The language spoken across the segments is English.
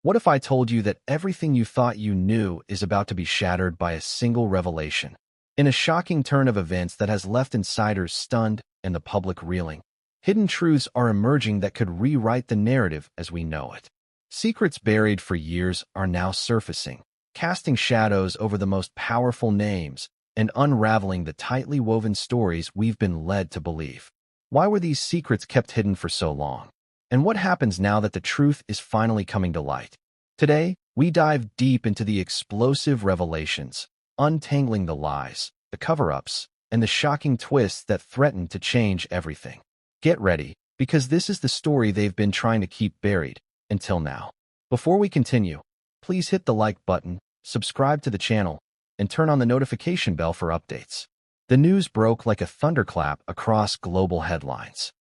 What if I told you that everything you thought you knew is about to be shattered by a single revelation? In a shocking turn of events that has left insiders stunned and the public reeling, hidden truths are emerging that could rewrite the narrative as we know it. Secrets buried for years are now surfacing, casting shadows over the most powerful names and unraveling the tightly woven stories we've been led to believe. Why were these secrets kept hidden for so long? And what happens now that the truth is finally coming to light? Today, we dive deep into the explosive revelations, untangling the lies, the cover-ups, and the shocking twists that threaten to change everything. Get ready, because this is the story they've been trying to keep buried until now. Before we continue, please hit the like button, subscribe to the channel, and turn on the notification bell for updates. The news broke like a thunderclap across global headlines.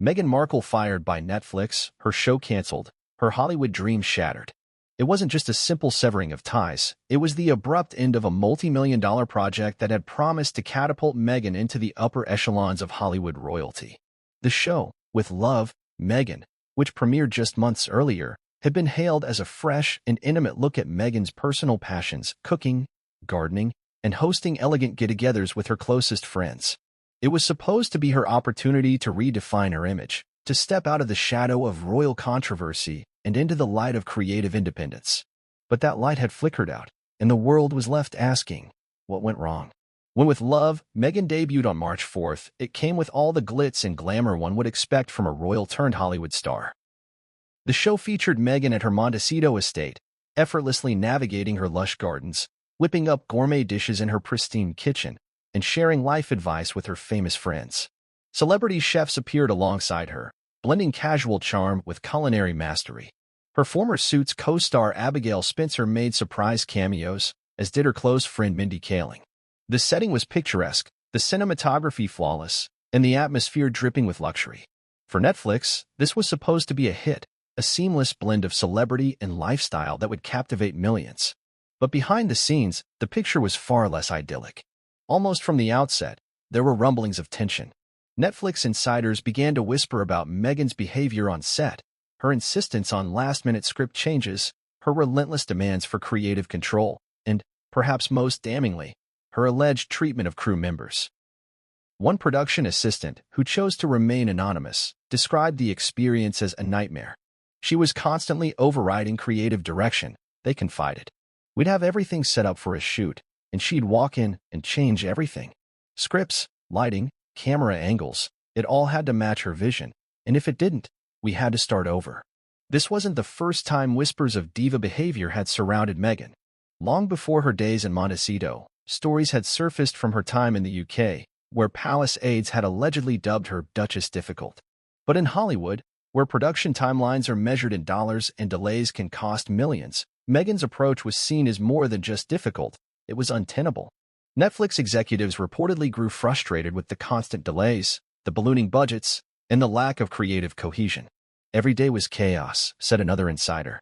Meghan Markle fired by Netflix, her show canceled, her Hollywood dream shattered. It wasn't just a simple severing of ties, it was the abrupt end of a multi-million-dollar project that had promised to catapult Meghan into the upper echelons of Hollywood royalty. The show, With Love, Meghan, which premiered just months earlier, had been hailed as a fresh and intimate look at Meghan's personal passions, cooking, gardening, and hosting elegant get-togethers with her closest friends. It was supposed to be her opportunity to redefine her image, to step out of the shadow of royal controversy and into the light of creative independence. But that light had flickered out, and the world was left asking, what went wrong? When With Love, Meghan debuted on March 4th, it came with all the glitz and glamour one would expect from a royal-turned-Hollywood star. The show featured Meghan at her Montecito estate, effortlessly navigating her lush gardens, whipping up gourmet dishes in her pristine kitchen, and sharing life advice with her famous friends. Celebrity chefs appeared alongside her, blending casual charm with culinary mastery. Her former Suits co-star Abigail Spencer made surprise cameos, as did her close friend Mindy Kaling. The setting was picturesque, the cinematography flawless, and the atmosphere dripping with luxury. For Netflix, this was supposed to be a hit, a seamless blend of celebrity and lifestyle that would captivate millions. But behind the scenes, the picture was far less idyllic. Almost from the outset, there were rumblings of tension. Netflix insiders began to whisper about Meghan's behavior on set, her insistence on last-minute script changes, her relentless demands for creative control, and, perhaps most damningly, her alleged treatment of crew members. One production assistant, who chose to remain anonymous, described the experience as a nightmare. She was constantly overriding creative direction, they confided. We'd have everything set up for a shoot, and she'd walk in and change everything. Scripts, lighting, camera angles, it all had to match her vision, and if it didn't, we had to start over. This wasn't the first time whispers of diva behavior had surrounded Meghan. Long before her days in Montecito, stories had surfaced from her time in the UK, where palace aides had allegedly dubbed her Duchess Difficult. But in Hollywood, where production timelines are measured in dollars and delays can cost millions, Meghan's approach was seen as more than just difficult. It was untenable. Netflix executives reportedly grew frustrated with the constant delays, the ballooning budgets, and the lack of creative cohesion. Every day was chaos, said another insider.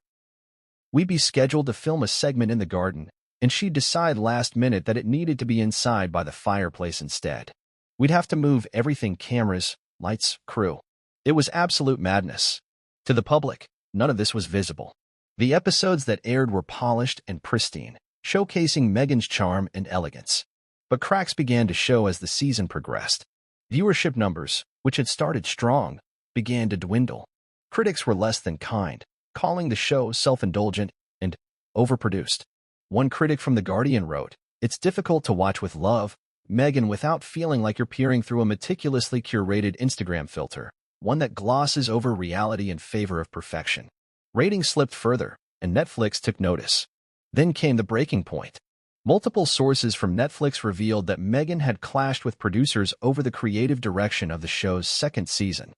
We'd be scheduled to film a segment in the garden, and she'd decide last minute that it needed to be inside by the fireplace instead. We'd have to move everything: cameras, lights, crew. It was absolute madness. To the public, none of this was visible. The episodes that aired were polished and pristine, showcasing Meghan's charm and elegance. But cracks began to show as the season progressed. Viewership numbers, which had started strong, began to dwindle. Critics were less than kind, calling the show self-indulgent and overproduced. One critic from The Guardian wrote, "It's difficult to watch With Love, Meghan without feeling like you're peering through a meticulously curated Instagram filter, one that glosses over reality in favor of perfection." Ratings slipped further, and Netflix took notice. Then came the breaking point. Multiple sources from Netflix revealed that Meghan had clashed with producers over the creative direction of the show's second season.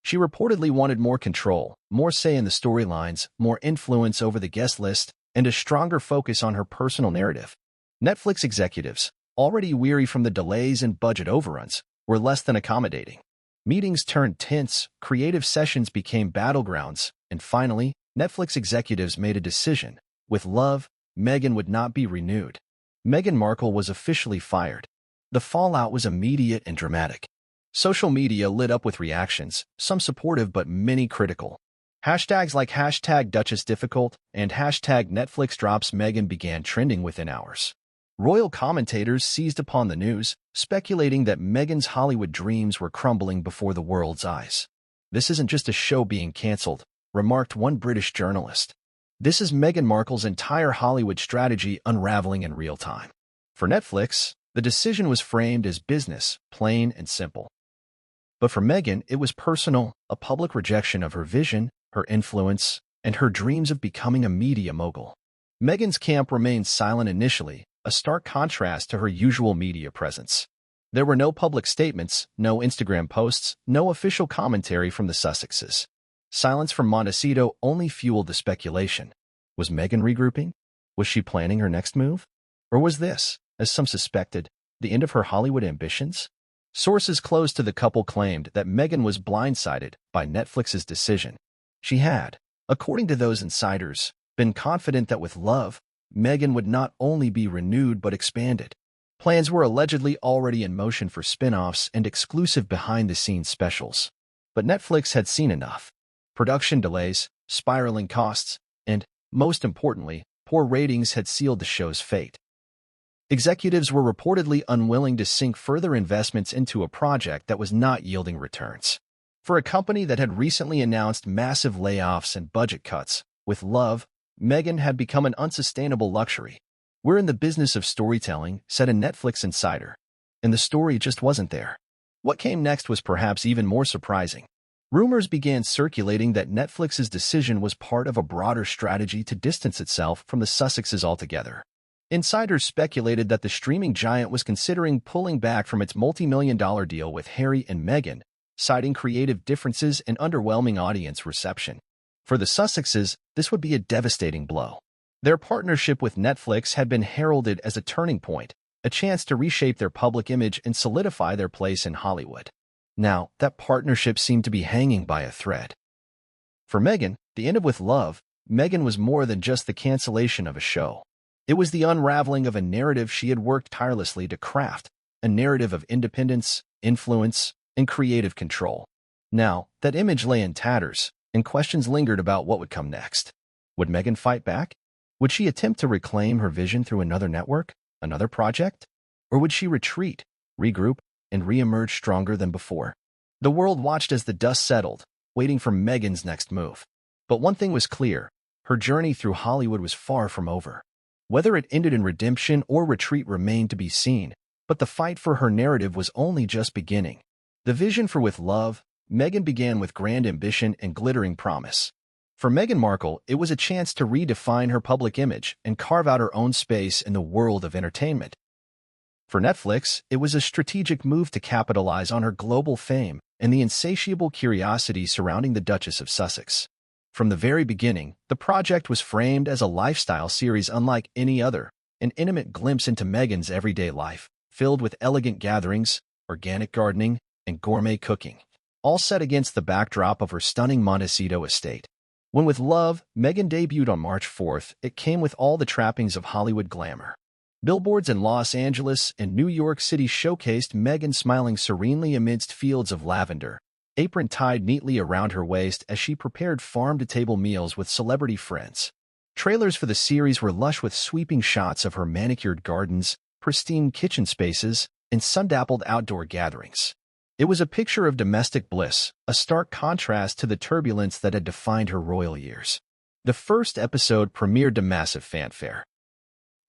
She reportedly wanted more control, more say in the storylines, more influence over the guest list, and a stronger focus on her personal narrative. Netflix executives, already weary from the delays and budget overruns, were less than accommodating. Meetings turned tense, creative sessions became battlegrounds, and finally, Netflix executives made a decision. With Love, Meghan would not be renewed. Meghan Markle was officially fired. The fallout was immediate and dramatic. Social media lit up with reactions, some supportive but many critical. Hashtags like hashtag Duchess Difficult and hashtag Netflix drops Meghan began trending within hours. Royal commentators seized upon the news, speculating that Meghan's Hollywood dreams were crumbling before the world's eyes. "This isn't just a show being cancelled," remarked one British journalist. "This is Meghan Markle's entire Hollywood strategy unraveling in real time." For Netflix, the decision was framed as business, plain and simple. But for Meghan, it was personal, a public rejection of her vision, her influence, and her dreams of becoming a media mogul. Meghan's camp remained silent initially, a stark contrast to her usual media presence. There were no public statements, no Instagram posts, no official commentary from the Sussexes. Silence from Montecito only fueled the speculation. Was Meghan regrouping? Was she planning her next move? Or was this, as some suspected, the end of her Hollywood ambitions? Sources close to the couple claimed that Meghan was blindsided by Netflix's decision. She had, according to those insiders, been confident that with love, Meghan would not only be renewed but expanded. Plans were allegedly already in motion for spin-offs and exclusive behind-the-scenes specials. But Netflix had seen enough. Production delays, spiraling costs, and, most importantly, poor ratings had sealed the show's fate. Executives were reportedly unwilling to sink further investments into a project that was not yielding returns. For a company that had recently announced massive layoffs and budget cuts, with love, Meghan had become an unsustainable luxury. "We're in the business of storytelling," said a Netflix insider. And the story just wasn't there. What came next was perhaps even more surprising. Rumors began circulating that Netflix's decision was part of a broader strategy to distance itself from the Sussexes altogether. Insiders speculated that the streaming giant was considering pulling back from its multi-million-dollar deal with Harry and Meghan, citing creative differences and underwhelming audience reception. For the Sussexes, this would be a devastating blow. Their partnership with Netflix had been heralded as a turning point, a chance to reshape their public image and solidify their place in Hollywood. Now, that partnership seemed to be hanging by a thread. For Meghan, the end of With Love, Meghan was more than just the cancellation of a show. It was the unraveling of a narrative she had worked tirelessly to craft, a narrative of independence, influence, and creative control. Now, that image lay in tatters, and questions lingered about what would come next. Would Meghan fight back? Would she attempt to reclaim her vision through another network, another project? Or would she retreat, regroup, and re-emerge stronger than before? The world watched as the dust settled, waiting for Meghan's next move. But one thing was clear: her journey through Hollywood was far from over. Whether it ended in redemption or retreat remained to be seen, but the fight for her narrative was only just beginning. The vision for With Love, Meghan began with grand ambition and glittering promise. For Meghan Markle, it was a chance to redefine her public image and carve out her own space in the world of entertainment. For Netflix, it was a strategic move to capitalize on her global fame and the insatiable curiosity surrounding the Duchess of Sussex. From the very beginning, the project was framed as a lifestyle series unlike any other, an intimate glimpse into Meghan's everyday life, filled with elegant gatherings, organic gardening, and gourmet cooking, all set against the backdrop of her stunning Montecito estate. When With Love, Meghan debuted on March 4th, it came with all the trappings of Hollywood glamour. Billboards in Los Angeles and New York City showcased Meghan smiling serenely amidst fields of lavender, apron tied neatly around her waist as she prepared farm-to-table meals with celebrity friends. Trailers for the series were lush with sweeping shots of her manicured gardens, pristine kitchen spaces, and sun-dappled outdoor gatherings. It was a picture of domestic bliss, a stark contrast to the turbulence that had defined her royal years. The first episode premiered to massive fanfare.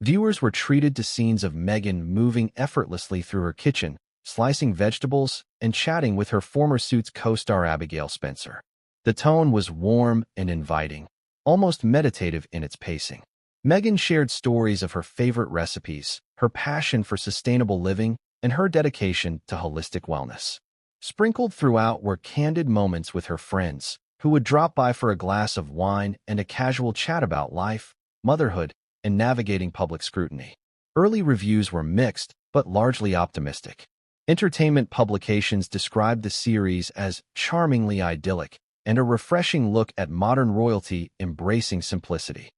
Viewers were treated to scenes of Meghan moving effortlessly through her kitchen, slicing vegetables, and chatting with her former Suits co-star Abigail Spencer. The tone was warm and inviting, almost meditative in its pacing. Meghan shared stories of her favorite recipes, her passion for sustainable living, and her dedication to holistic wellness. Sprinkled throughout were candid moments with her friends, who would drop by for a glass of wine and a casual chat about life, motherhood, and navigating public scrutiny. Early reviews were mixed, but largely optimistic. Entertainment publications described the series as charmingly idyllic and a refreshing look at modern royalty embracing simplicity.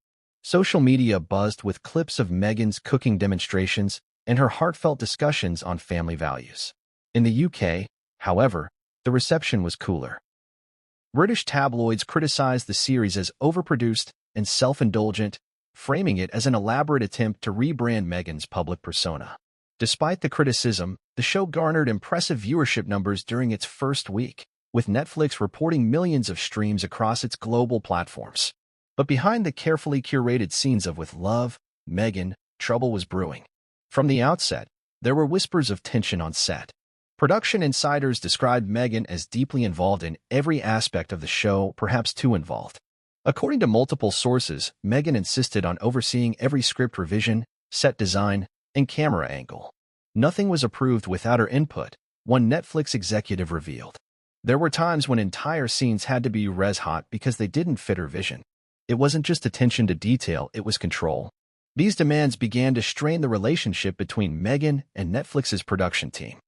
Social media buzzed with clips of Meghan's cooking demonstrations and her heartfelt discussions on family values. In the UK, however, the reception was cooler. British tabloids criticized the series as overproduced and self-indulgent, framing it as an elaborate attempt to rebrand Meghan's public persona. Despite the criticism, the show garnered impressive viewership numbers during its first week, with Netflix reporting millions of streams across its global platforms. But behind the carefully curated scenes of With Love, Meghan, trouble was brewing. From the outset, there were whispers of tension on set. Production insiders described Meghan as deeply involved in every aspect of the show, perhaps too involved. According to multiple sources, Meghan insisted on overseeing every script revision, set design, and camera angle. Nothing was approved without her input, one Netflix executive revealed. There were times when entire scenes had to be res-hot because they didn't fit her vision. It wasn't just attention to detail, it was control. These demands began to strain the relationship between Meghan and Netflix's production team.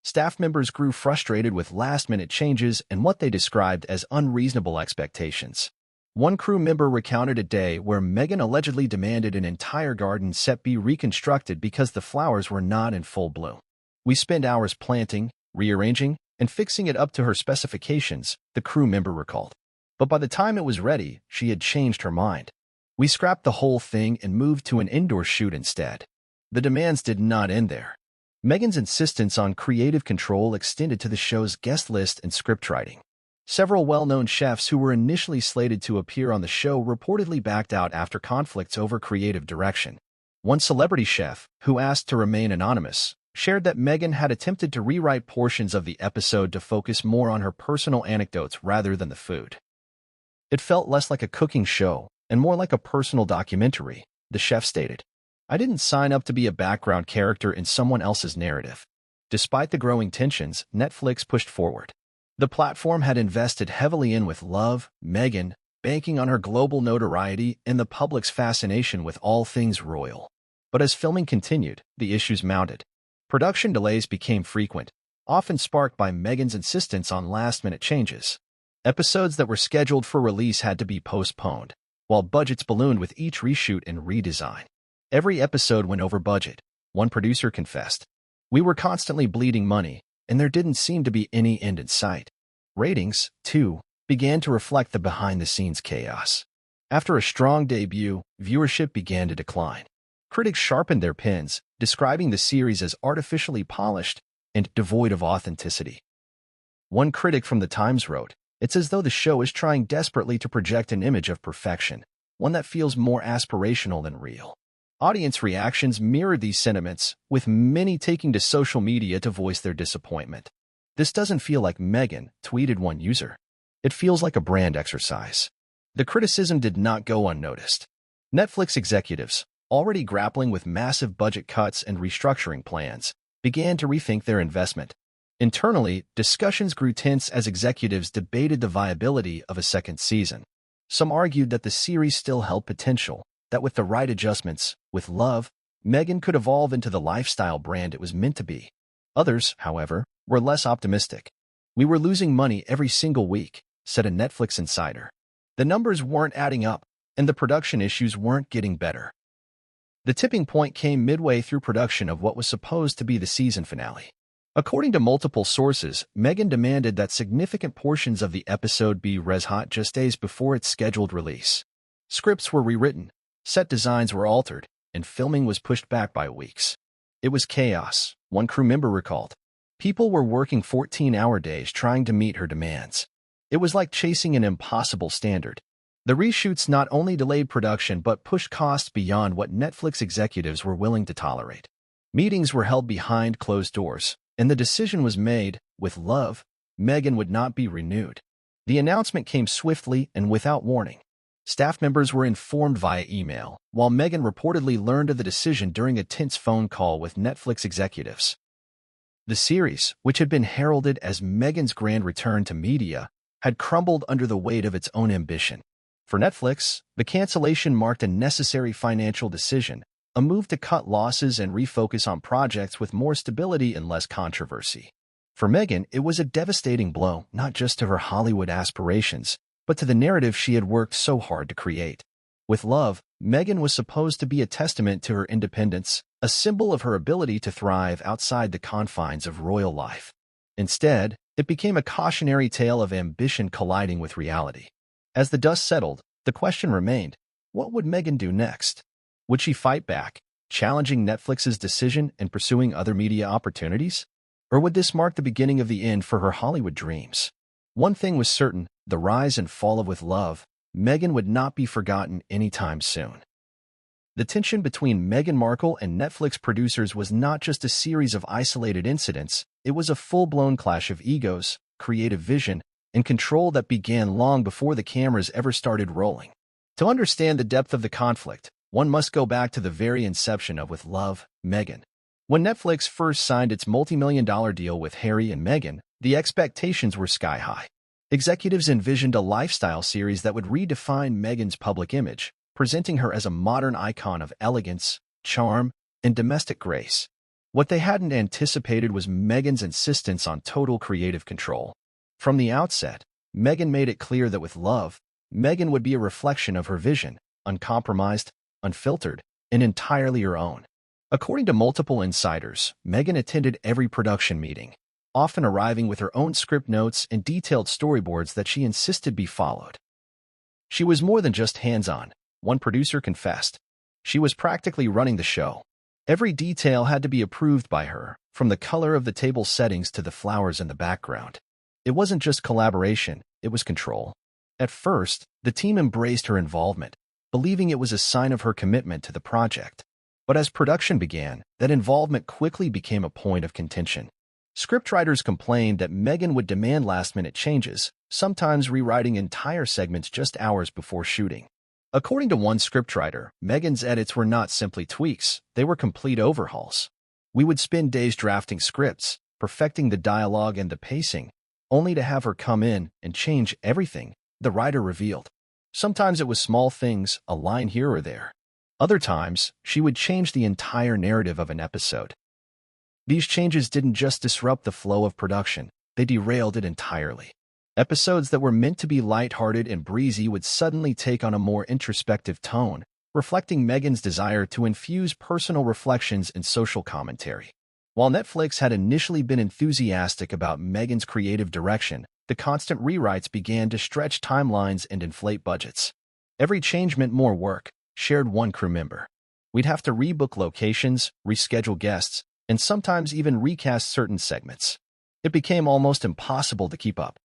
Staff members grew frustrated with last-minute changes and what they described as unreasonable expectations. One crew member recounted a day where Meghan allegedly demanded an entire garden set be reconstructed because the flowers were not in full bloom. "We spent hours planting, rearranging, and fixing it up to her specifications," the crew member recalled. "But by the time it was ready, she had changed her mind. We scrapped the whole thing and moved to an indoor shoot instead." The demands did not end there. Meghan's insistence on creative control extended to the show's guest list and scriptwriting. Several well-known chefs who were initially slated to appear on the show reportedly backed out after conflicts over creative direction. One celebrity chef, who asked to remain anonymous, shared that Meghan had attempted to rewrite portions of the episode to focus more on her personal anecdotes rather than the food. "It felt less like a cooking show and more like a personal documentary," the chef stated. "I didn't sign up to be a background character in someone else's narrative." Despite the growing tensions, Netflix pushed forward. The platform had invested heavily in With Love, Meghan, banking on her global notoriety and the public's fascination with all things royal. But as filming continued, the issues mounted. Production delays became frequent, often sparked by Meghan's insistence on last-minute changes. Episodes that were scheduled for release had to be postponed, while budgets ballooned with each reshoot and redesign. Every episode went over budget, one producer confessed. "We were constantly bleeding money, and there didn't seem to be any end in sight." Ratings, too, began to reflect the behind-the-scenes chaos. After a strong debut, viewership began to decline. Critics sharpened their pens, describing the series as artificially polished and devoid of authenticity. One critic from The Times wrote, "It's as though the show is trying desperately to project an image of perfection, one that feels more aspirational than real." Audience reactions mirrored these sentiments, with many taking to social media to voice their disappointment. "This doesn't feel like Meghan," tweeted one user. "It feels like a brand exercise." The criticism did not go unnoticed. Netflix executives, already grappling with massive budget cuts and restructuring plans, began to rethink their investment. Internally, discussions grew tense as executives debated the viability of a second season. Some argued that the series still held potential, that with the right adjustments, With Love, Meghan could evolve into the lifestyle brand it was meant to be. Others, however, were less optimistic. "We were losing money every single week," said a Netflix insider. "The numbers weren't adding up, and the production issues weren't getting better." The tipping point came midway through production of what was supposed to be the season finale. According to multiple sources, Meghan demanded that significant portions of the episode be res-hot just days before its scheduled release. Scripts were rewritten, set designs were altered, and filming was pushed back by weeks. "It was chaos," one crew member recalled. "People were working 14-hour days trying to meet her demands. It was like chasing an impossible standard." The reshoots not only delayed production but pushed costs beyond what Netflix executives were willing to tolerate. Meetings were held behind closed doors, and the decision was made, With Love, Meghan would not be renewed. The announcement came swiftly and without warning. Staff members were informed via email, while Meghan reportedly learned of the decision during a tense phone call with Netflix executives. The series, which had been heralded as Meghan's grand return to media, had crumbled under the weight of its own ambition. For Netflix, the cancellation marked a necessary financial decision, a move to cut losses and refocus on projects with more stability and less controversy. For Meghan, it was a devastating blow, not just to her Hollywood aspirations, but to the narrative she had worked so hard to create. With Love, Meghan was supposed to be a testament to her independence, a symbol of her ability to thrive outside the confines of royal life. Instead, it became a cautionary tale of ambition colliding with reality. As the dust settled, the question remained, what would Meghan do next? Would she fight back, challenging Netflix's decision and pursuing other media opportunities? Or would this mark the beginning of the end for her Hollywood dreams? One thing was certain, the rise and fall of With Love, Meghan would not be forgotten anytime soon. The tension between Meghan Markle and Netflix producers was not just a series of isolated incidents, it was a full-blown clash of egos, creative vision, and control that began long before the cameras ever started rolling. To understand the depth of the conflict, one must go back to the very inception of With Love, Meghan. When Netflix first signed its multi-million-dollar deal with Harry and Meghan, the expectations were sky-high. Executives envisioned a lifestyle series that would redefine Meghan's public image, presenting her as a modern icon of elegance, charm, and domestic grace. What they hadn't anticipated was Meghan's insistence on total creative control. From the outset, Meghan made it clear that With Love, Meghan would be a reflection of her vision, uncompromised, unfiltered, and entirely her own. According to multiple insiders, Meghan attended every production meeting, often arriving with her own script notes and detailed storyboards that she insisted be followed. She was more than just hands-on, one producer confessed. She was practically running the show. Every detail had to be approved by her, from the color of the table settings to the flowers in the background. It wasn't just collaboration, it was control. At first, the team embraced her involvement, believing it was a sign of her commitment to the project. But as production began, that involvement quickly became a point of contention. Scriptwriters complained that Meghan would demand last-minute changes, sometimes rewriting entire segments just hours before shooting. According to one scriptwriter, Meghan's edits were not simply tweaks, they were complete overhauls. "We would spend days drafting scripts, perfecting the dialogue and the pacing, only to have her come in and change everything," the writer revealed. Sometimes it was small things, a line here or there. Other times, she would change the entire narrative of an episode. These changes didn't just disrupt the flow of production, they derailed it entirely. Episodes that were meant to be lighthearted and breezy would suddenly take on a more introspective tone, reflecting Meghan's desire to infuse personal reflections and social commentary. While Netflix had initially been enthusiastic about Meghan's creative direction, the constant rewrites began to stretch timelines and inflate budgets. Every change meant more work, shared one crew member. "We'd have to rebook locations, reschedule guests, and sometimes even recast certain segments." It became almost impossible to keep up.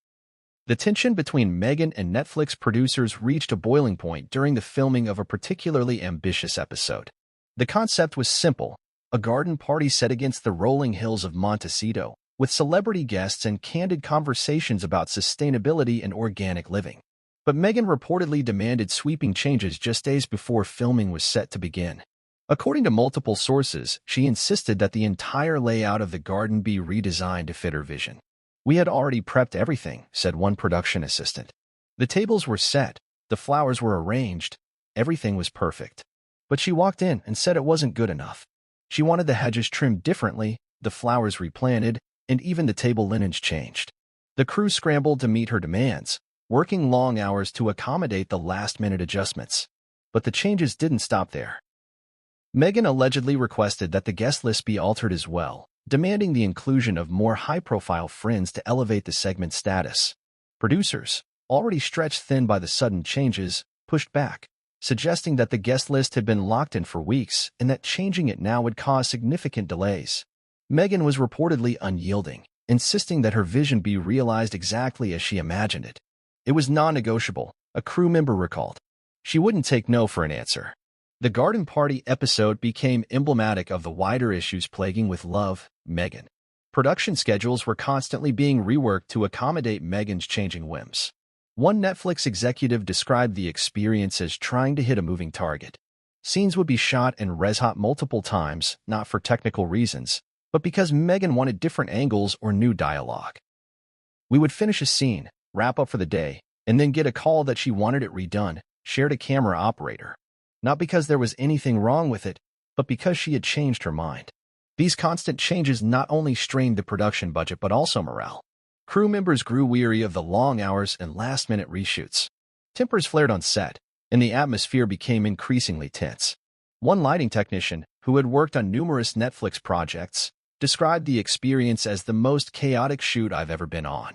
The tension between Meghan and Netflix producers reached a boiling point during the filming of a particularly ambitious episode. The concept was simple, a garden party set against the rolling hills of Montecito, with celebrity guests and candid conversations about sustainability and organic living. But Meghan reportedly demanded sweeping changes just days before filming was set to begin. According to multiple sources, she insisted that the entire layout of the garden be redesigned to fit her vision. "We had already prepped everything," said one production assistant. "The tables were set, the flowers were arranged, everything was perfect." But she walked in and said it wasn't good enough. She wanted the hedges trimmed differently, the flowers replanted, and even the table linens changed. The crew scrambled to meet her demands, working long hours to accommodate the last-minute adjustments. But the changes didn't stop there. Meghan allegedly requested that the guest list be altered as well, demanding the inclusion of more high-profile friends to elevate the segment's status. Producers, already stretched thin by the sudden changes, pushed back, suggesting that the guest list had been locked in for weeks and that changing it now would cause significant delays. Meghan was reportedly unyielding, insisting that her vision be realized exactly as she imagined it. "It was non-negotiable," a crew member recalled. She wouldn't take no for an answer. The garden party episode became emblematic of the wider issues plaguing With Love, Meghan. Production schedules were constantly being reworked to accommodate Meghan's changing whims. One Netflix executive described the experience as trying to hit a moving target. Scenes would be shot and res-hot multiple times, not for technical reasons, but because Meghan wanted different angles or new dialogue. "We would finish a scene, wrap up for the day, and then get a call that she wanted it redone," shared a camera operator. Not because there was anything wrong with it, but because she had changed her mind. These constant changes not only strained the production budget but also morale. Crew members grew weary of the long hours and last-minute reshoots. Tempers flared on set, and the atmosphere became increasingly tense. One lighting technician, who had worked on numerous Netflix projects, described the experience as the most chaotic shoot I've ever been on.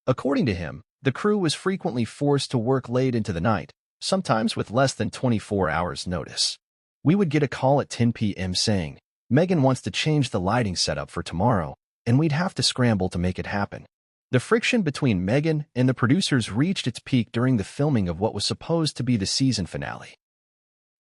According to him, the crew was frequently forced to work late into the night, sometimes with less than 24 hours' notice. We would get a call at 10 p.m. saying, "Meghan wants to change the lighting setup for tomorrow," and we'd have to scramble to make it happen. The friction between Meghan and the producers reached its peak during the filming of what was supposed to be the season finale.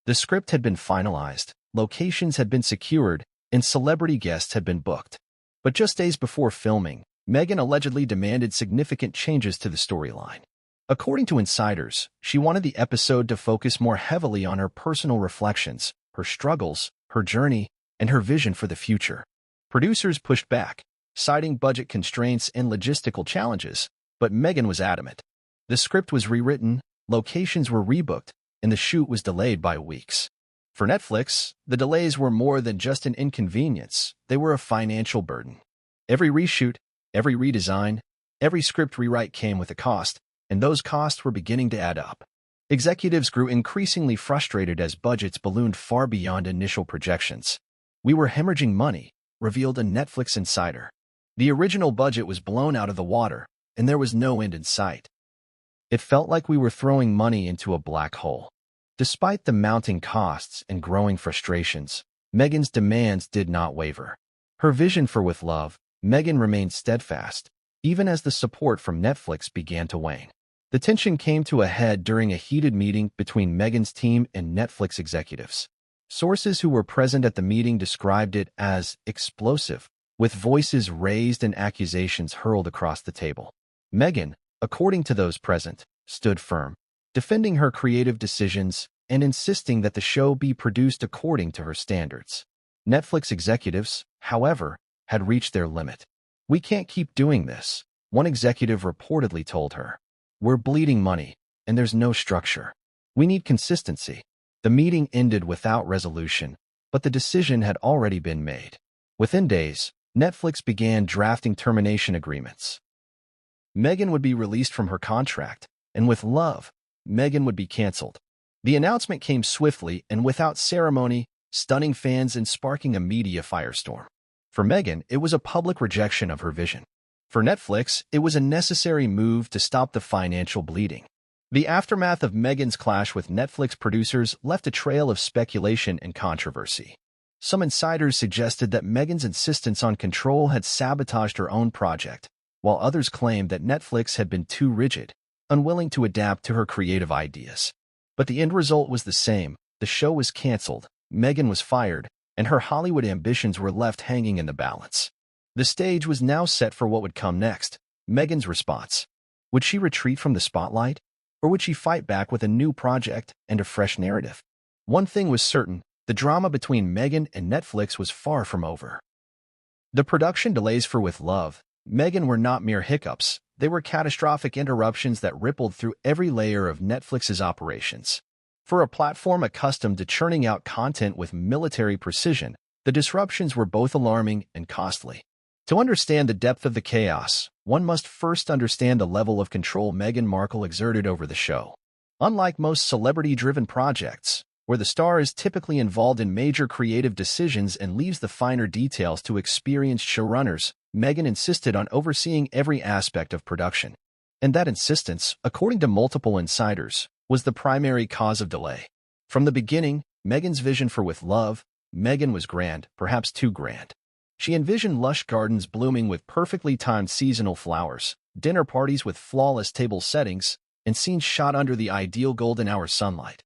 The script had been finalized, locations had been secured, and celebrity guests had been booked. But just days before filming, Meghan allegedly demanded significant changes to the storyline. According to insiders, she wanted the episode to focus more heavily on her personal reflections, her struggles, her journey, and her vision for the future. Producers pushed back, citing budget constraints and logistical challenges, but Meghan was adamant. The script was rewritten, locations were rebooked, and the shoot was delayed by weeks. For Netflix, the delays were more than just an inconvenience, they were a financial burden. Every reshoot, every redesign, every script rewrite came with a cost, and those costs were beginning to add up. Executives grew increasingly frustrated as budgets ballooned far beyond initial projections. "We were hemorrhaging money," revealed a Netflix insider. The original budget was blown out of the water, and there was no end in sight. It felt like we were throwing money into a black hole. Despite the mounting costs and growing frustrations, Meghan's demands did not waver. Her vision for With Love, Meghan remained steadfast, even as the support from Netflix began to wane. The tension came to a head during a heated meeting between Meghan's team and Netflix executives. Sources who were present at the meeting described it as explosive, with voices raised and accusations hurled across the table. Meghan, according to those present, stood firm, defending her creative decisions and insisting that the show be produced according to her standards. Netflix executives, however, had reached their limit. "We can't keep doing this," one executive reportedly told her. "We're bleeding money, and there's no structure. We need consistency." The meeting ended without resolution, but the decision had already been made. Within days, Netflix began drafting termination agreements. Meghan would be released from her contract, and With Love, Meghan would be canceled. The announcement came swiftly and without ceremony, stunning fans and sparking a media firestorm. For Meghan, it was a public rejection of her vision. For Netflix, it was a necessary move to stop the financial bleeding. The aftermath of Meghan's clash with Netflix producers left a trail of speculation and controversy. Some insiders suggested that Meghan's insistence on control had sabotaged her own project, while others claimed that Netflix had been too rigid, unwilling to adapt to her creative ideas. But the end result was the same. The show was canceled, Meghan was fired, and her Hollywood ambitions were left hanging in the balance. The stage was now set for what would come next. Meghan's response. Would she retreat from the spotlight? Or would she fight back with a new project and a fresh narrative? One thing was certain, the drama between Meghan and Netflix was far from over. The production delays for With Love, Meghan were not mere hiccups. They were catastrophic interruptions that rippled through every layer of Netflix's operations. For a platform accustomed to churning out content with military precision, the disruptions were both alarming and costly. To understand the depth of the chaos, one must first understand the level of control Meghan Markle exerted over the show. Unlike most celebrity-driven projects, where the star is typically involved in major creative decisions and leaves the finer details to experienced showrunners, Meghan insisted on overseeing every aspect of production. And that insistence, according to multiple insiders, was the primary cause of delay. From the beginning, Meghan's vision for With Love, Meghan was grand, perhaps too grand. She envisioned lush gardens blooming with perfectly timed seasonal flowers, dinner parties with flawless table settings, and scenes shot under the ideal golden hour sunlight.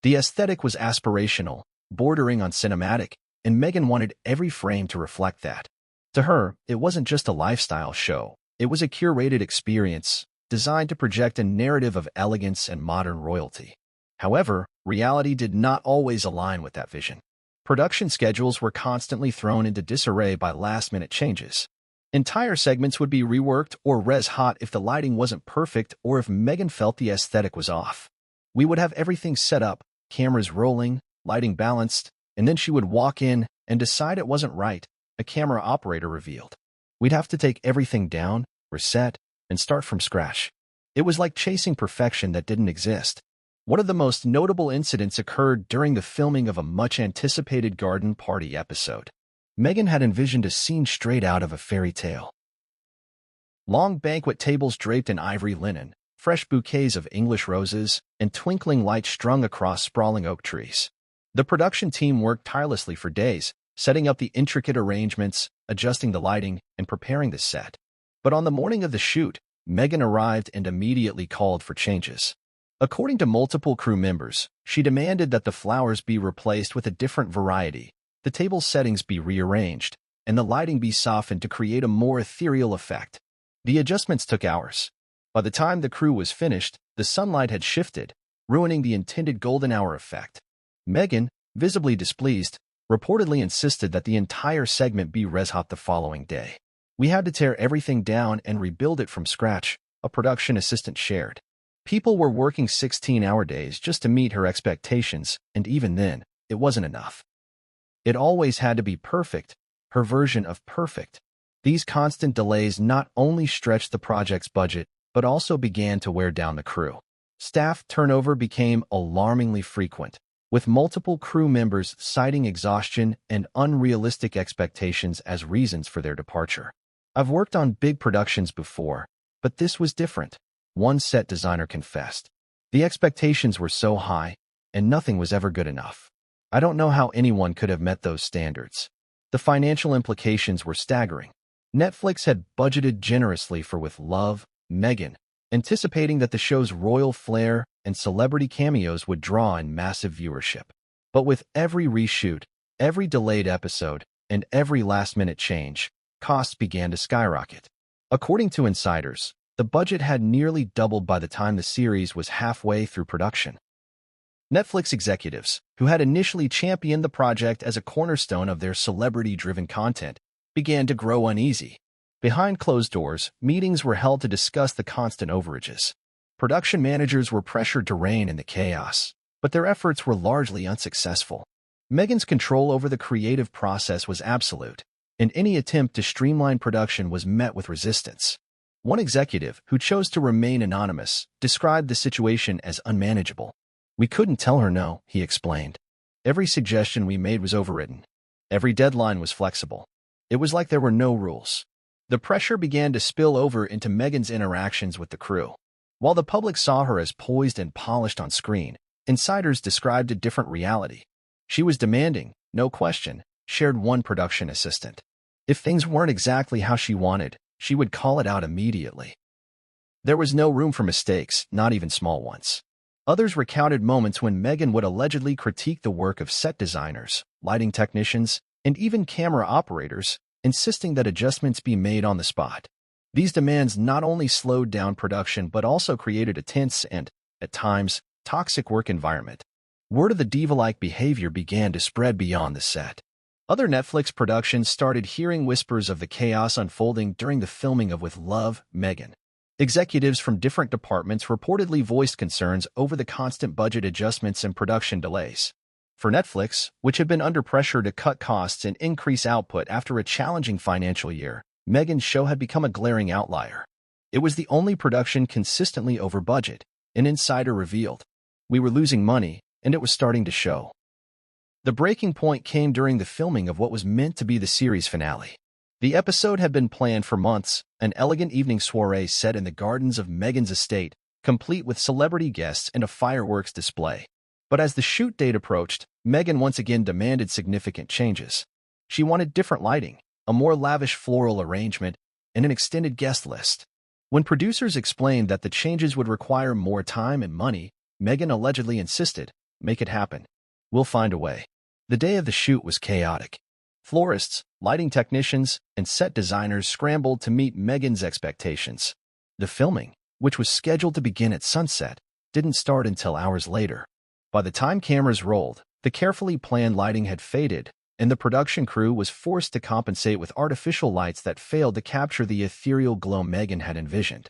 The aesthetic was aspirational, bordering on cinematic, and Meghan wanted every frame to reflect that. To her, it wasn't just a lifestyle show, it was a curated experience, designed to project a narrative of elegance and modern royalty. However, reality did not always align with that vision. Production schedules were constantly thrown into disarray by last-minute changes. Entire segments would be reworked or res-hot if the lighting wasn't perfect or if Meghan felt the aesthetic was off. We would have everything set up, cameras rolling, lighting balanced, and then she would walk in and decide it wasn't right, a camera operator revealed. We'd have to take everything down, reset, and start from scratch. It was like chasing perfection that didn't exist. One of the most notable incidents occurred during the filming of a much-anticipated garden party episode. Meghan had envisioned a scene straight out of a fairy tale. Long banquet tables draped in ivory linen, fresh bouquets of English roses, and twinkling lights strung across sprawling oak trees. The production team worked tirelessly for days, setting up the intricate arrangements, adjusting the lighting, and preparing the set. But on the morning of the shoot, Meghan arrived and immediately called for changes. According to multiple crew members, she demanded that the flowers be replaced with a different variety, the table settings be rearranged, and the lighting be softened to create a more ethereal effect. The adjustments took hours. By the time the crew was finished, the sunlight had shifted, ruining the intended golden hour effect. Meghan, visibly displeased, reportedly insisted that the entire segment be reshot the following day. "We had to tear everything down and rebuild it from scratch," a production assistant shared. People were working 16-hour days just to meet her expectations, and even then, it wasn't enough. It always had to be perfect, her version of perfect. These constant delays not only stretched the project's budget, but also began to wear down the crew. Staff turnover became alarmingly frequent, with multiple crew members citing exhaustion and unrealistic expectations as reasons for their departure. "I've worked on big productions before, but this was different," one set designer confessed. "The expectations were so high, and nothing was ever good enough. I don't know how anyone could have met those standards." The financial implications were staggering. Netflix had budgeted generously for With Love, Meghan, anticipating that the show's royal flair and celebrity cameos would draw in massive viewership. But with every reshoot, every delayed episode, and every last-minute change, costs began to skyrocket. According to insiders, the budget had nearly doubled by the time the series was halfway through production. Netflix executives, who had initially championed the project as a cornerstone of their celebrity-driven content, began to grow uneasy. Behind closed doors, meetings were held to discuss the constant overages. Production managers were pressured to rein in the chaos, but their efforts were largely unsuccessful. Meghan's control over the creative process was absolute, and any attempt to streamline production was met with resistance. One executive, who chose to remain anonymous, described the situation as unmanageable. "We couldn't tell her no," he explained. "Every suggestion we made was overridden. Every deadline was flexible. It was like there were no rules." The pressure began to spill over into Meghan's interactions with the crew. While the public saw her as poised and polished on screen, insiders described a different reality. "She was demanding, no question," shared one production assistant. "If things weren't exactly how she wanted, she would call it out immediately. There was no room for mistakes, not even small ones." Others recounted moments when Meghan would allegedly critique the work of set designers, lighting technicians, and even camera operators, insisting that adjustments be made on the spot. These demands not only slowed down production but also created a tense and, at times, toxic work environment. Word of the diva-like behavior began to spread beyond the set. Other Netflix productions started hearing whispers of the chaos unfolding during the filming of With Love, Meghan. Executives from different departments reportedly voiced concerns over the constant budget adjustments and production delays. For Netflix, which had been under pressure to cut costs and increase output after a challenging financial year, Meghan's show had become a glaring outlier. It was the only production consistently over budget, an insider revealed. "We were losing money, and it was starting to show." The breaking point came during the filming of what was meant to be the series finale. The episode had been planned for months, an elegant evening soiree set in the gardens of Meghan's estate, complete with celebrity guests and a fireworks display. But as the shoot date approached, Meghan once again demanded significant changes. She wanted different lighting, a more lavish floral arrangement, and an extended guest list. When producers explained that the changes would require more time and money, Meghan allegedly insisted, "Make it happen. We'll find a way." The day of the shoot was chaotic. Florists, lighting technicians, and set designers scrambled to meet Meghan's expectations. The filming, which was scheduled to begin at sunset, didn't start until hours later. By the time cameras rolled, the carefully planned lighting had faded, and the production crew was forced to compensate with artificial lights that failed to capture the ethereal glow Meghan had envisioned.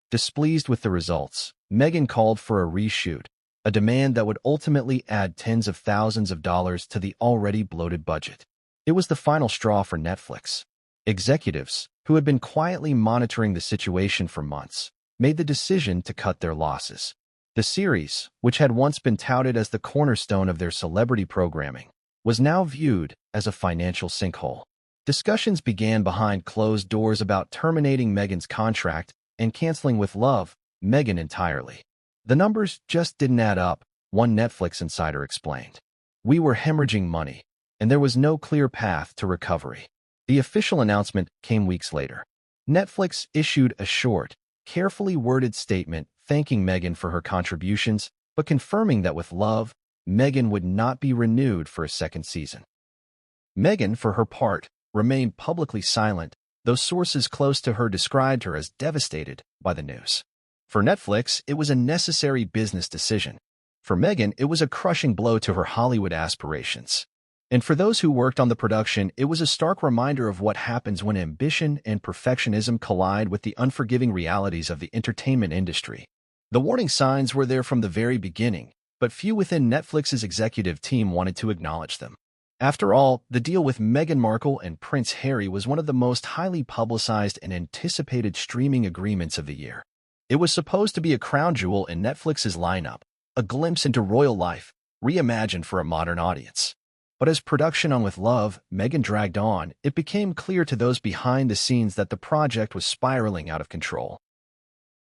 Displeased with the results, Meghan called for a reshoot, a demand that would ultimately add tens of thousands of dollars to the already bloated budget. It was the final straw for Netflix. Executives, who had been quietly monitoring the situation for months, made the decision to cut their losses. The series, which had once been touted as the cornerstone of their celebrity programming, was now viewed as a financial sinkhole. Discussions began behind closed doors about terminating Meghan's contract and canceling with Love, Meghan entirely. The numbers just didn't add up, one Netflix insider explained. We were hemorrhaging money, and there was no clear path to recovery. The official announcement came weeks later. Netflix issued a short, carefully worded statement thanking Meghan for her contributions, but confirming that with Love, Meghan would not be renewed for a second season. Meghan, for her part, remained publicly silent, though sources close to her described her as devastated by the news. For Netflix, it was a necessary business decision. For Meghan, it was a crushing blow to her Hollywood aspirations. And for those who worked on the production, it was a stark reminder of what happens when ambition and perfectionism collide with the unforgiving realities of the entertainment industry. The warning signs were there from the very beginning, but few within Netflix's executive team wanted to acknowledge them. After all, the deal with Meghan Markle and Prince Harry was one of the most highly publicized and anticipated streaming agreements of the year. It was supposed to be a crown jewel in Netflix's lineup, a glimpse into royal life, reimagined for a modern audience. But as production on With Love, Meghan dragged on, it became clear to those behind the scenes that the project was spiraling out of control.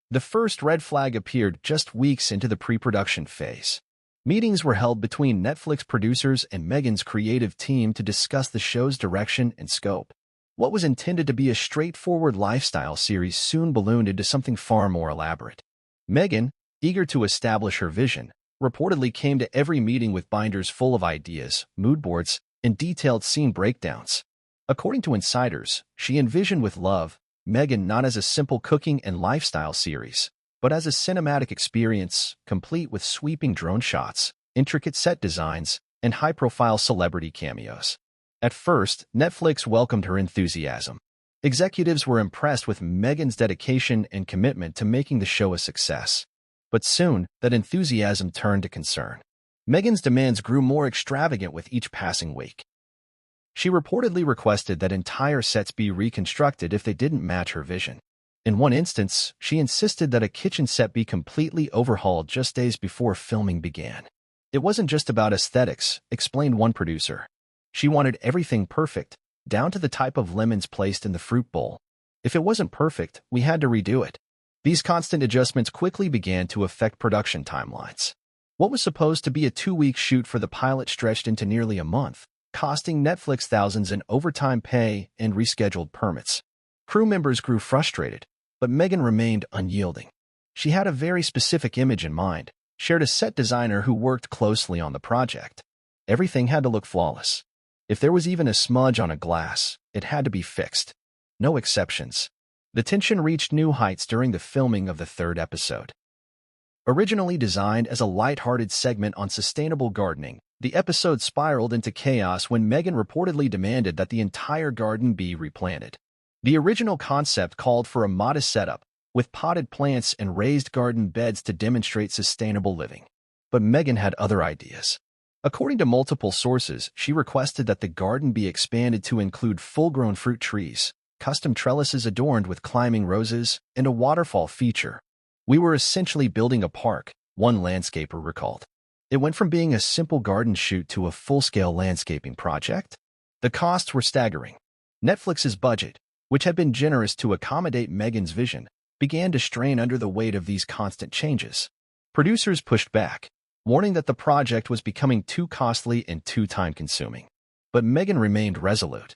The first red flag appeared just weeks into the pre-production phase. Meetings were held between Netflix producers and Meghan's creative team to discuss the show's direction and scope. What was intended to be a straightforward lifestyle series soon ballooned into something far more elaborate. Meghan, eager to establish her vision, reportedly came to every meeting with binders full of ideas, mood boards, and detailed scene breakdowns. According to insiders, she envisioned With Love, Meghan not as a simple cooking and lifestyle series, but as a cinematic experience, complete with sweeping drone shots, intricate set designs, and high-profile celebrity cameos. At first, Netflix welcomed her enthusiasm. Executives were impressed with Meghan's dedication and commitment to making the show a success. But soon, that enthusiasm turned to concern. Meghan's demands grew more extravagant with each passing week. She reportedly requested that entire sets be reconstructed if they didn't match her vision. In one instance, she insisted that a kitchen set be completely overhauled just days before filming began. It wasn't just about aesthetics, explained one producer. She wanted everything perfect, down to the type of lemons placed in the fruit bowl. If it wasn't perfect, we had to redo it. These constant adjustments quickly began to affect production timelines. What was supposed to be a 2-week shoot for the pilot stretched into nearly a month, costing Netflix thousands in overtime pay and rescheduled permits. Crew members grew frustrated, but Meghan remained unyielding. She had a very specific image in mind, shared a set designer who worked closely on the project. Everything had to look flawless. If there was even a smudge on a glass, it had to be fixed. No exceptions. The tension reached new heights during the filming of the third episode. Originally designed as a light-hearted segment on sustainable gardening, the episode spiraled into chaos when Meghan reportedly demanded that the entire garden be replanted. The original concept called for a modest setup, with potted plants and raised garden beds to demonstrate sustainable living. But Meghan had other ideas. According to multiple sources, she requested that the garden be expanded to include full-grown fruit trees, custom trellises adorned with climbing roses, and a waterfall feature. We were essentially building a park, one landscaper recalled. It went from being a simple garden shoot to a full-scale landscaping project. The costs were staggering. Netflix's budget, which had been generous to accommodate Meghan's vision, began to strain under the weight of these constant changes. Producers pushed back, warning that the project was becoming too costly and too time-consuming. But Meghan remained resolute.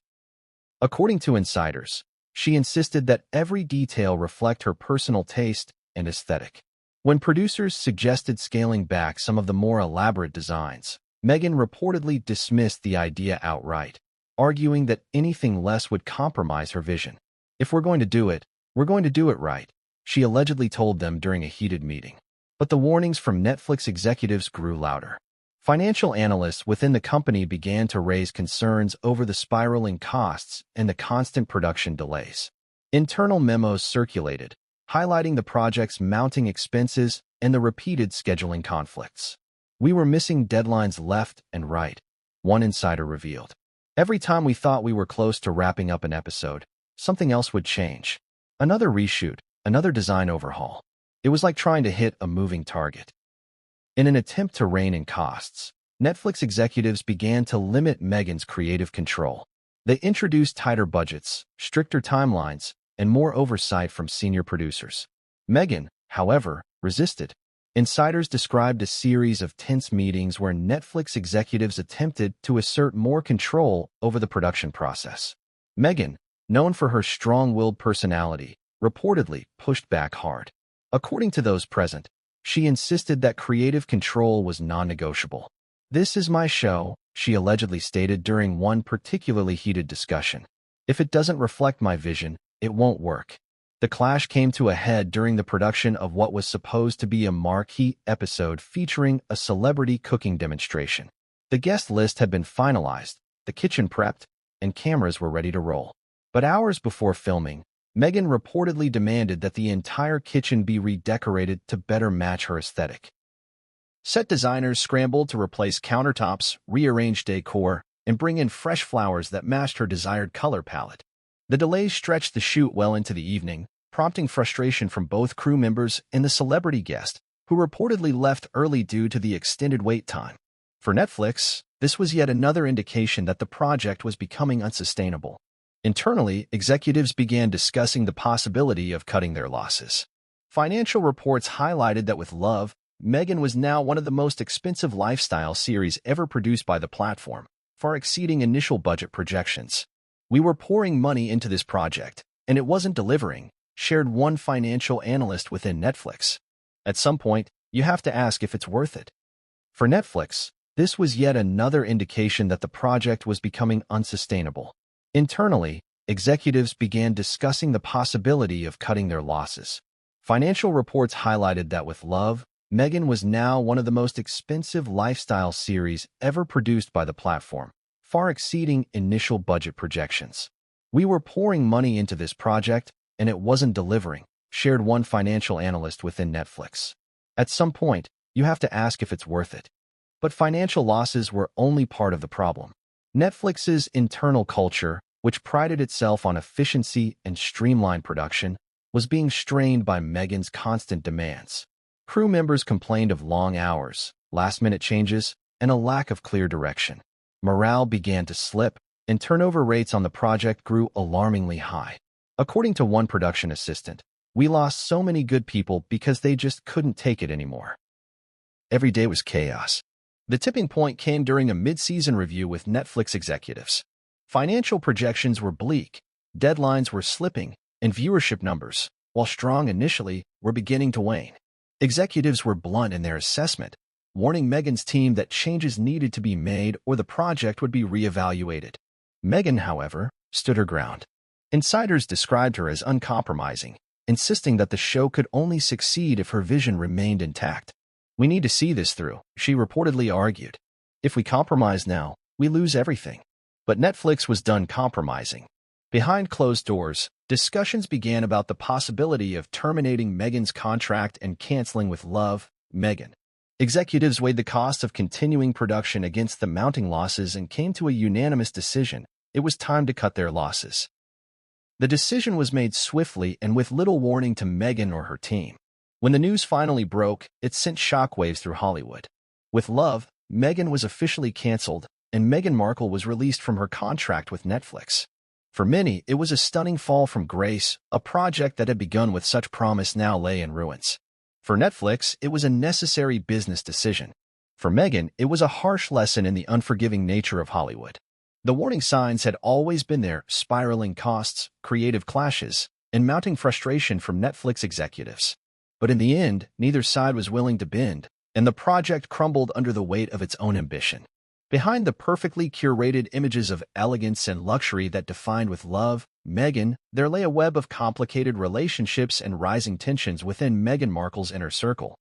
According to insiders, she insisted that every detail reflect her personal taste and aesthetic. When producers suggested scaling back some of the more elaborate designs, Meghan reportedly dismissed the idea outright, arguing that anything less would compromise her vision. "If we're going to do it, we're going to do it right," she allegedly told them during a heated meeting. But the warnings from Netflix executives grew louder. Financial analysts within the company began to raise concerns over the spiraling costs and the constant production delays. Internal memos circulated, highlighting the project's mounting expenses and the repeated scheduling conflicts. "We were missing deadlines left and right," one insider revealed. "Every time we thought we were close to wrapping up an episode, something else would change. Another reshoot, another design overhaul. It was like trying to hit a moving target." In an attempt to rein in costs, Netflix executives began to limit Meghan's creative control. They introduced tighter budgets, stricter timelines, and more oversight from senior producers. Meghan, however, resisted. Insiders described a series of tense meetings where Netflix executives attempted to assert more control over the production process. Meghan, known for her strong-willed personality, reportedly pushed back hard. According to those present, she insisted that creative control was non-negotiable. "This is my show," she allegedly stated during one particularly heated discussion. "If it doesn't reflect my vision, it won't work." The clash came to a head during the production of what was supposed to be a marquee episode featuring a celebrity cooking demonstration. The guest list had been finalized, the kitchen prepped, and cameras were ready to roll. But hours before filming, Meghan reportedly demanded that the entire kitchen be redecorated to better match her aesthetic. Set designers scrambled to replace countertops, rearrange decor, and bring in fresh flowers that matched her desired color palette. The delays stretched the shoot well into the evening, prompting frustration from both crew members and the celebrity guest, who reportedly left early due to the extended wait time. For Netflix, this was yet another indication that the project was becoming unsustainable. Internally, executives began discussing the possibility of cutting their losses. Financial reports highlighted that with Love, Meghan was now one of the most expensive lifestyle series ever produced by the platform, far exceeding initial budget projections. "We were pouring money into this project, and it wasn't delivering," shared one financial analyst within Netflix. "At some point, you have to ask if it's worth it." For Netflix, this was yet another indication that the project was becoming unsustainable. Internally, executives began discussing the possibility of cutting their losses. Financial reports highlighted that with Love, Meghan was now one of the most expensive lifestyle series ever produced by the platform, far exceeding initial budget projections. "We were pouring money into this project, and it wasn't delivering," shared one financial analyst within Netflix. "At some point, you have to ask if it's worth it." But financial losses were only part of the problem. Netflix's internal culture, which prided itself on efficiency and streamlined production, was being strained by Meghan's constant demands. Crew members complained of long hours, last-minute changes, and a lack of clear direction. Morale began to slip, and turnover rates on the project grew alarmingly high. According to one production assistant, "We lost so many good people because they just couldn't take it anymore." Every day was chaos. The tipping point came during a mid-season review with Netflix executives. Financial projections were bleak, deadlines were slipping, and viewership numbers, while strong initially, were beginning to wane. Executives were blunt in their assessment, warning Meghan's team that changes needed to be made or the project would be reevaluated. Meghan, however, stood her ground. Insiders described her as uncompromising, insisting that the show could only succeed if her vision remained intact. "We need to see this through," she reportedly argued. "If we compromise now, we lose everything." But Netflix was done compromising. Behind closed doors, discussions began about the possibility of terminating Meghan's contract and canceling with Love, Meghan. Executives weighed the cost of continuing production against the mounting losses and came to a unanimous decision: it was time to cut their losses. The decision was made swiftly and with little warning to Meghan or her team. When the news finally broke, it sent shockwaves through Hollywood. With Love, Meghan was officially canceled, and Meghan Markle was released from her contract with Netflix. For many, it was a stunning fall from grace. A project that had begun with such promise now lay in ruins. For Netflix, it was a necessary business decision. For Meghan, it was a harsh lesson in the unforgiving nature of Hollywood. The warning signs had always been there: spiraling costs, creative clashes, and mounting frustration from Netflix executives. But in the end, neither side was willing to bend, and the project crumbled under the weight of its own ambition. Behind the perfectly curated images of elegance and luxury that defined with Love, Meghan, there lay a web of complicated relationships and rising tensions within Meghan Markle's inner circle.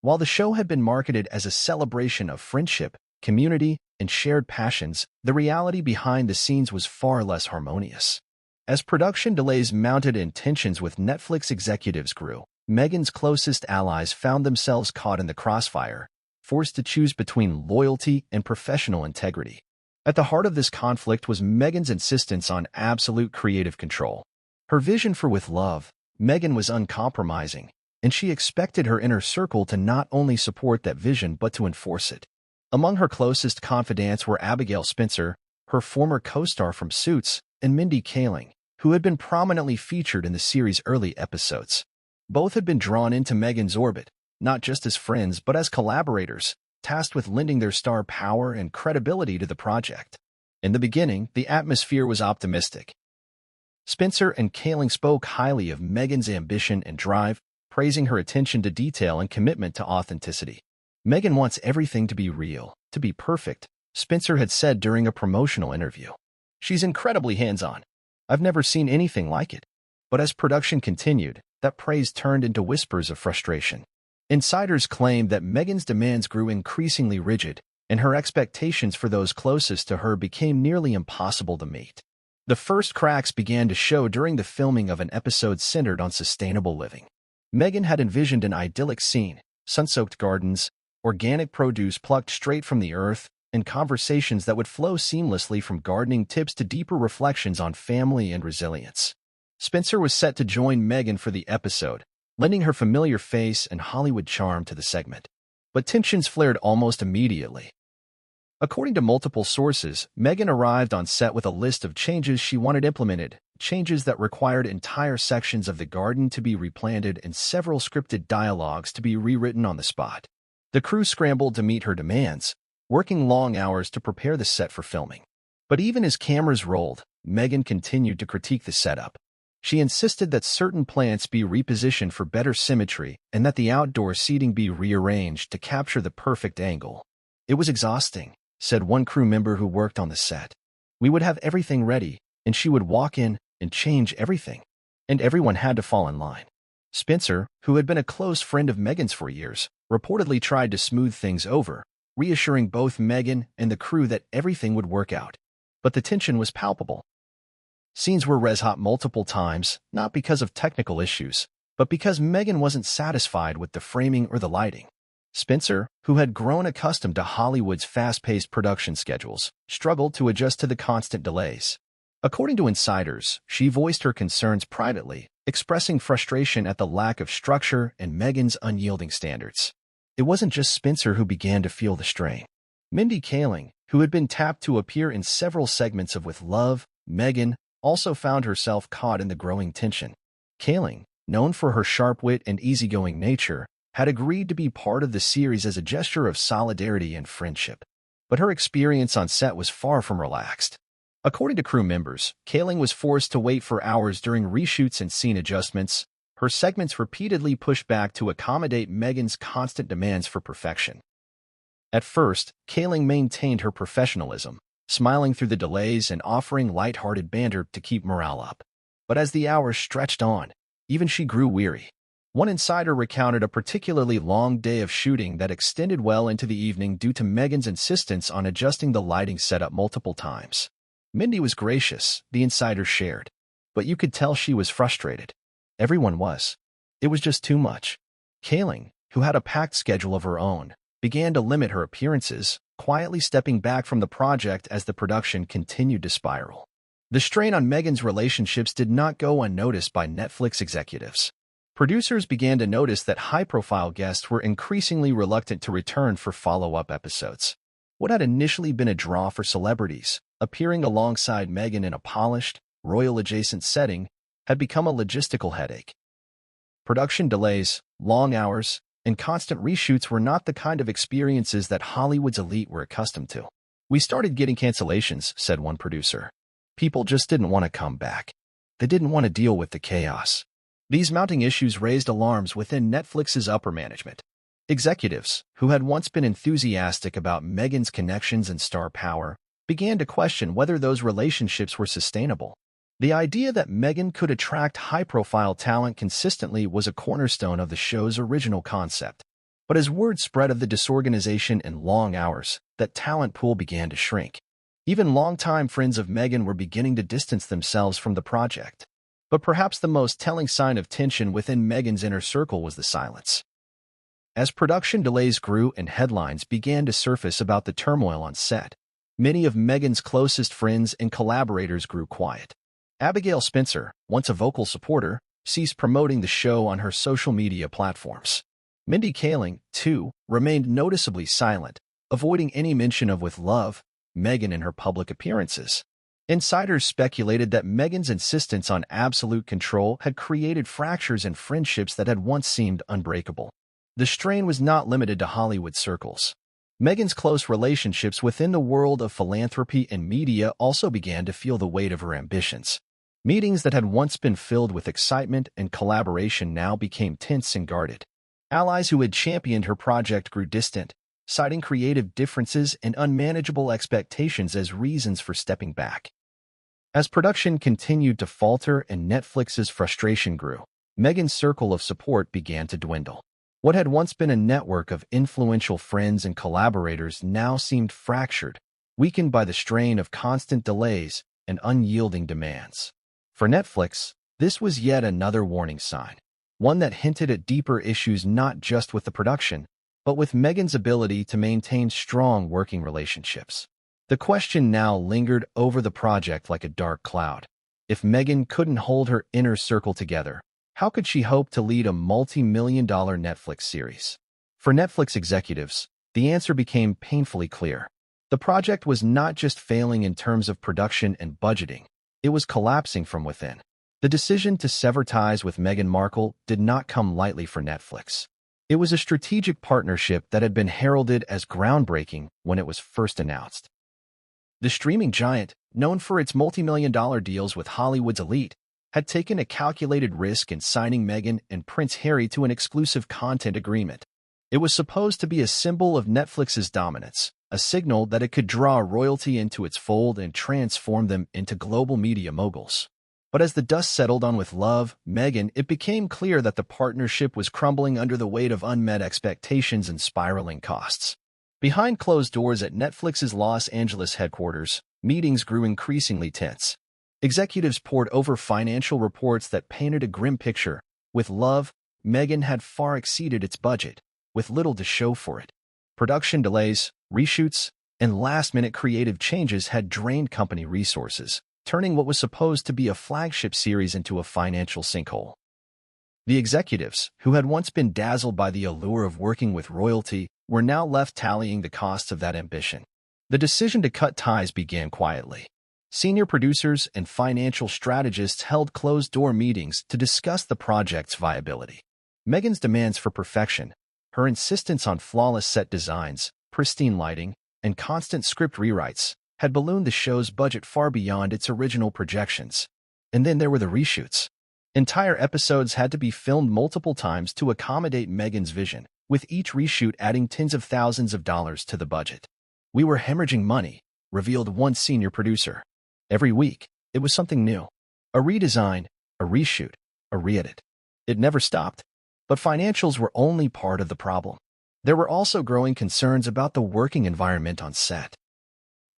While the show had been marketed as a celebration of friendship, community, and shared passions, the reality behind the scenes was far less harmonious. As production delays mounted and tensions with Netflix executives grew, Meghan's closest allies found themselves caught in the crossfire, forced to choose between loyalty and professional integrity. At the heart of this conflict was Meghan's insistence on absolute creative control. Her vision for With Love, Meghan was uncompromising, and she expected her inner circle to not only support that vision but to enforce it. Among her closest confidants were Abigail Spencer, her former co-star from Suits, and Mindy Kaling, who had been prominently featured in the series' early episodes. Both had been drawn into Meghan's orbit, not just as friends but as collaborators, tasked with lending their star power and credibility to the project. In the beginning, the atmosphere was optimistic. Spencer and Kaling spoke highly of Meghan's ambition and drive, praising her attention to detail and commitment to authenticity. Meghan wants everything to be real, to be perfect, Spencer had said during a promotional interview. She's incredibly hands-on. I've never seen anything like it. But as production continued, that praise turned into whispers of frustration. Insiders claimed that Meghan's demands grew increasingly rigid, and her expectations for those closest to her became nearly impossible to meet. The first cracks began to show during the filming of an episode centered on sustainable living. Meghan had envisioned an idyllic scene, sun-soaked gardens, organic produce plucked straight from the earth, and conversations that would flow seamlessly from gardening tips to deeper reflections on family and resilience. Spencer was set to join Meghan for the episode, lending her familiar face and Hollywood charm to the segment. But tensions flared almost immediately. According to multiple sources, Meghan arrived on set with a list of changes she wanted implemented, changes that required entire sections of the garden to be replanted and several scripted dialogues to be rewritten on the spot. The crew scrambled to meet her demands, working long hours to prepare the set for filming. But even as cameras rolled, Meghan continued to critique the setup. She insisted that certain plants be repositioned for better symmetry and that the outdoor seating be rearranged to capture the perfect angle. It was exhausting, said one crew member who worked on the set. We would have everything ready, and she would walk in and change everything. And everyone had to fall in line. Spencer, who had been a close friend of Meghan's for years, reportedly tried to smooth things over, reassuring both Meghan and the crew that everything would work out. But the tension was palpable. Scenes were red-hot multiple times, not because of technical issues, but because Meghan wasn't satisfied with the framing or the lighting. Spencer, who had grown accustomed to Hollywood's fast-paced production schedules, struggled to adjust to the constant delays. According to insiders, she voiced her concerns privately, expressing frustration at the lack of structure and Meghan's unyielding standards. It wasn't just Spencer who began to feel the strain. Mindy Kaling, who had been tapped to appear in several segments of With Love, Meghan, also found herself caught in the growing tension. Kaling, known for her sharp wit and easygoing nature, had agreed to be part of the series as a gesture of solidarity and friendship. But her experience on set was far from relaxed. According to crew members, Kaling was forced to wait for hours during reshoots and scene adjustments, her segments repeatedly pushed back to accommodate Meghan's constant demands for perfection. At first, Kaling maintained her professionalism, smiling through the delays and offering light-hearted banter to keep morale up. But as the hours stretched on, even she grew weary. One insider recounted a particularly long day of shooting that extended well into the evening due to Meghan's insistence on adjusting the lighting setup multiple times. Mindy was gracious, the insider shared, but you could tell she was frustrated. Everyone was. It was just too much. Kaling, who had a packed schedule of her own, began to limit her appearances, quietly stepping back from the project as the production continued to spiral. The strain on Meghan's relationships did not go unnoticed by Netflix executives. Producers began to notice that high-profile guests were increasingly reluctant to return for follow-up episodes. What had initially been a draw for celebrities, appearing alongside Meghan in a polished, royal-adjacent setting, had become a logistical headache. Production delays, long hours, and constant reshoots were not the kind of experiences that Hollywood's elite were accustomed to. We started getting cancellations, said one producer. People just didn't want to come back. They didn't want to deal with the chaos. These mounting issues raised alarms within Netflix's upper management. Executives, who had once been enthusiastic about Meghan's connections and star power, began to question whether those relationships were sustainable. The idea that Meghan could attract high-profile talent consistently was a cornerstone of the show's original concept. But as word spread of the disorganization and long hours, that talent pool began to shrink. Even longtime friends of Meghan were beginning to distance themselves from the project. But perhaps the most telling sign of tension within Meghan's inner circle was the silence. As production delays grew and headlines began to surface about the turmoil on set, many of Meghan's closest friends and collaborators grew quiet. Abigail Spencer, once a vocal supporter, ceased promoting the show on her social media platforms. Mindy Kaling, too, remained noticeably silent, avoiding any mention of with love, Meghan in her public appearances. Insiders speculated that Meghan's insistence on absolute control had created fractures in friendships that had once seemed unbreakable. The strain was not limited to Hollywood circles. Meghan's close relationships within the world of philanthropy and media also began to feel the weight of her ambitions. Meetings that had once been filled with excitement and collaboration now became tense and guarded. Allies who had championed her project grew distant, citing creative differences and unmanageable expectations as reasons for stepping back. As production continued to falter and Netflix's frustration grew, Meghan's circle of support began to dwindle. What had once been a network of influential friends and collaborators now seemed fractured, weakened by the strain of constant delays and unyielding demands. For Netflix, this was yet another warning sign, one that hinted at deeper issues not just with the production, but with Meghan's ability to maintain strong working relationships. The question now lingered over the project like a dark cloud. If Meghan couldn't hold her inner circle together, how could she hope to lead a multi-million-dollar Netflix series? For Netflix executives, the answer became painfully clear. The project was not just failing in terms of production and budgeting, it was collapsing from within. The decision to sever ties with Meghan Markle did not come lightly for Netflix. It was a strategic partnership that had been heralded as groundbreaking when it was first announced. The streaming giant, known for its multi-million-dollar deals with Hollywood's elite, had taken a calculated risk in signing Meghan and Prince Harry to an exclusive content agreement. It was supposed to be a symbol of Netflix's dominance, a signal that it could draw royalty into its fold and transform them into global media moguls. But as the dust settled on with love, Meghan, it became clear that the partnership was crumbling under the weight of unmet expectations and spiraling costs. Behind closed doors at Netflix's Los Angeles headquarters, meetings grew increasingly tense. Executives pored over financial reports that painted a grim picture. With love, Meghan had far exceeded its budget, with little to show for it. Production delays, reshoots, and last-minute creative changes had drained company resources, turning what was supposed to be a flagship series into a financial sinkhole. The executives, who had once been dazzled by the allure of working with royalty, were now left tallying the costs of that ambition. The decision to cut ties began quietly. Senior producers and financial strategists held closed-door meetings to discuss the project's viability. Meghan's demands for perfection, her insistence on flawless set designs, pristine lighting, and constant script rewrites, had ballooned the show's budget far beyond its original projections. And then there were the reshoots. Entire episodes had to be filmed multiple times to accommodate Meghan's vision, with each reshoot adding tens of thousands of dollars to the budget. "We were hemorrhaging money," revealed one senior producer. Every week, it was something new. A redesign, a reshoot, a re-edit. It never stopped. But financials were only part of the problem. There were also growing concerns about the working environment on set.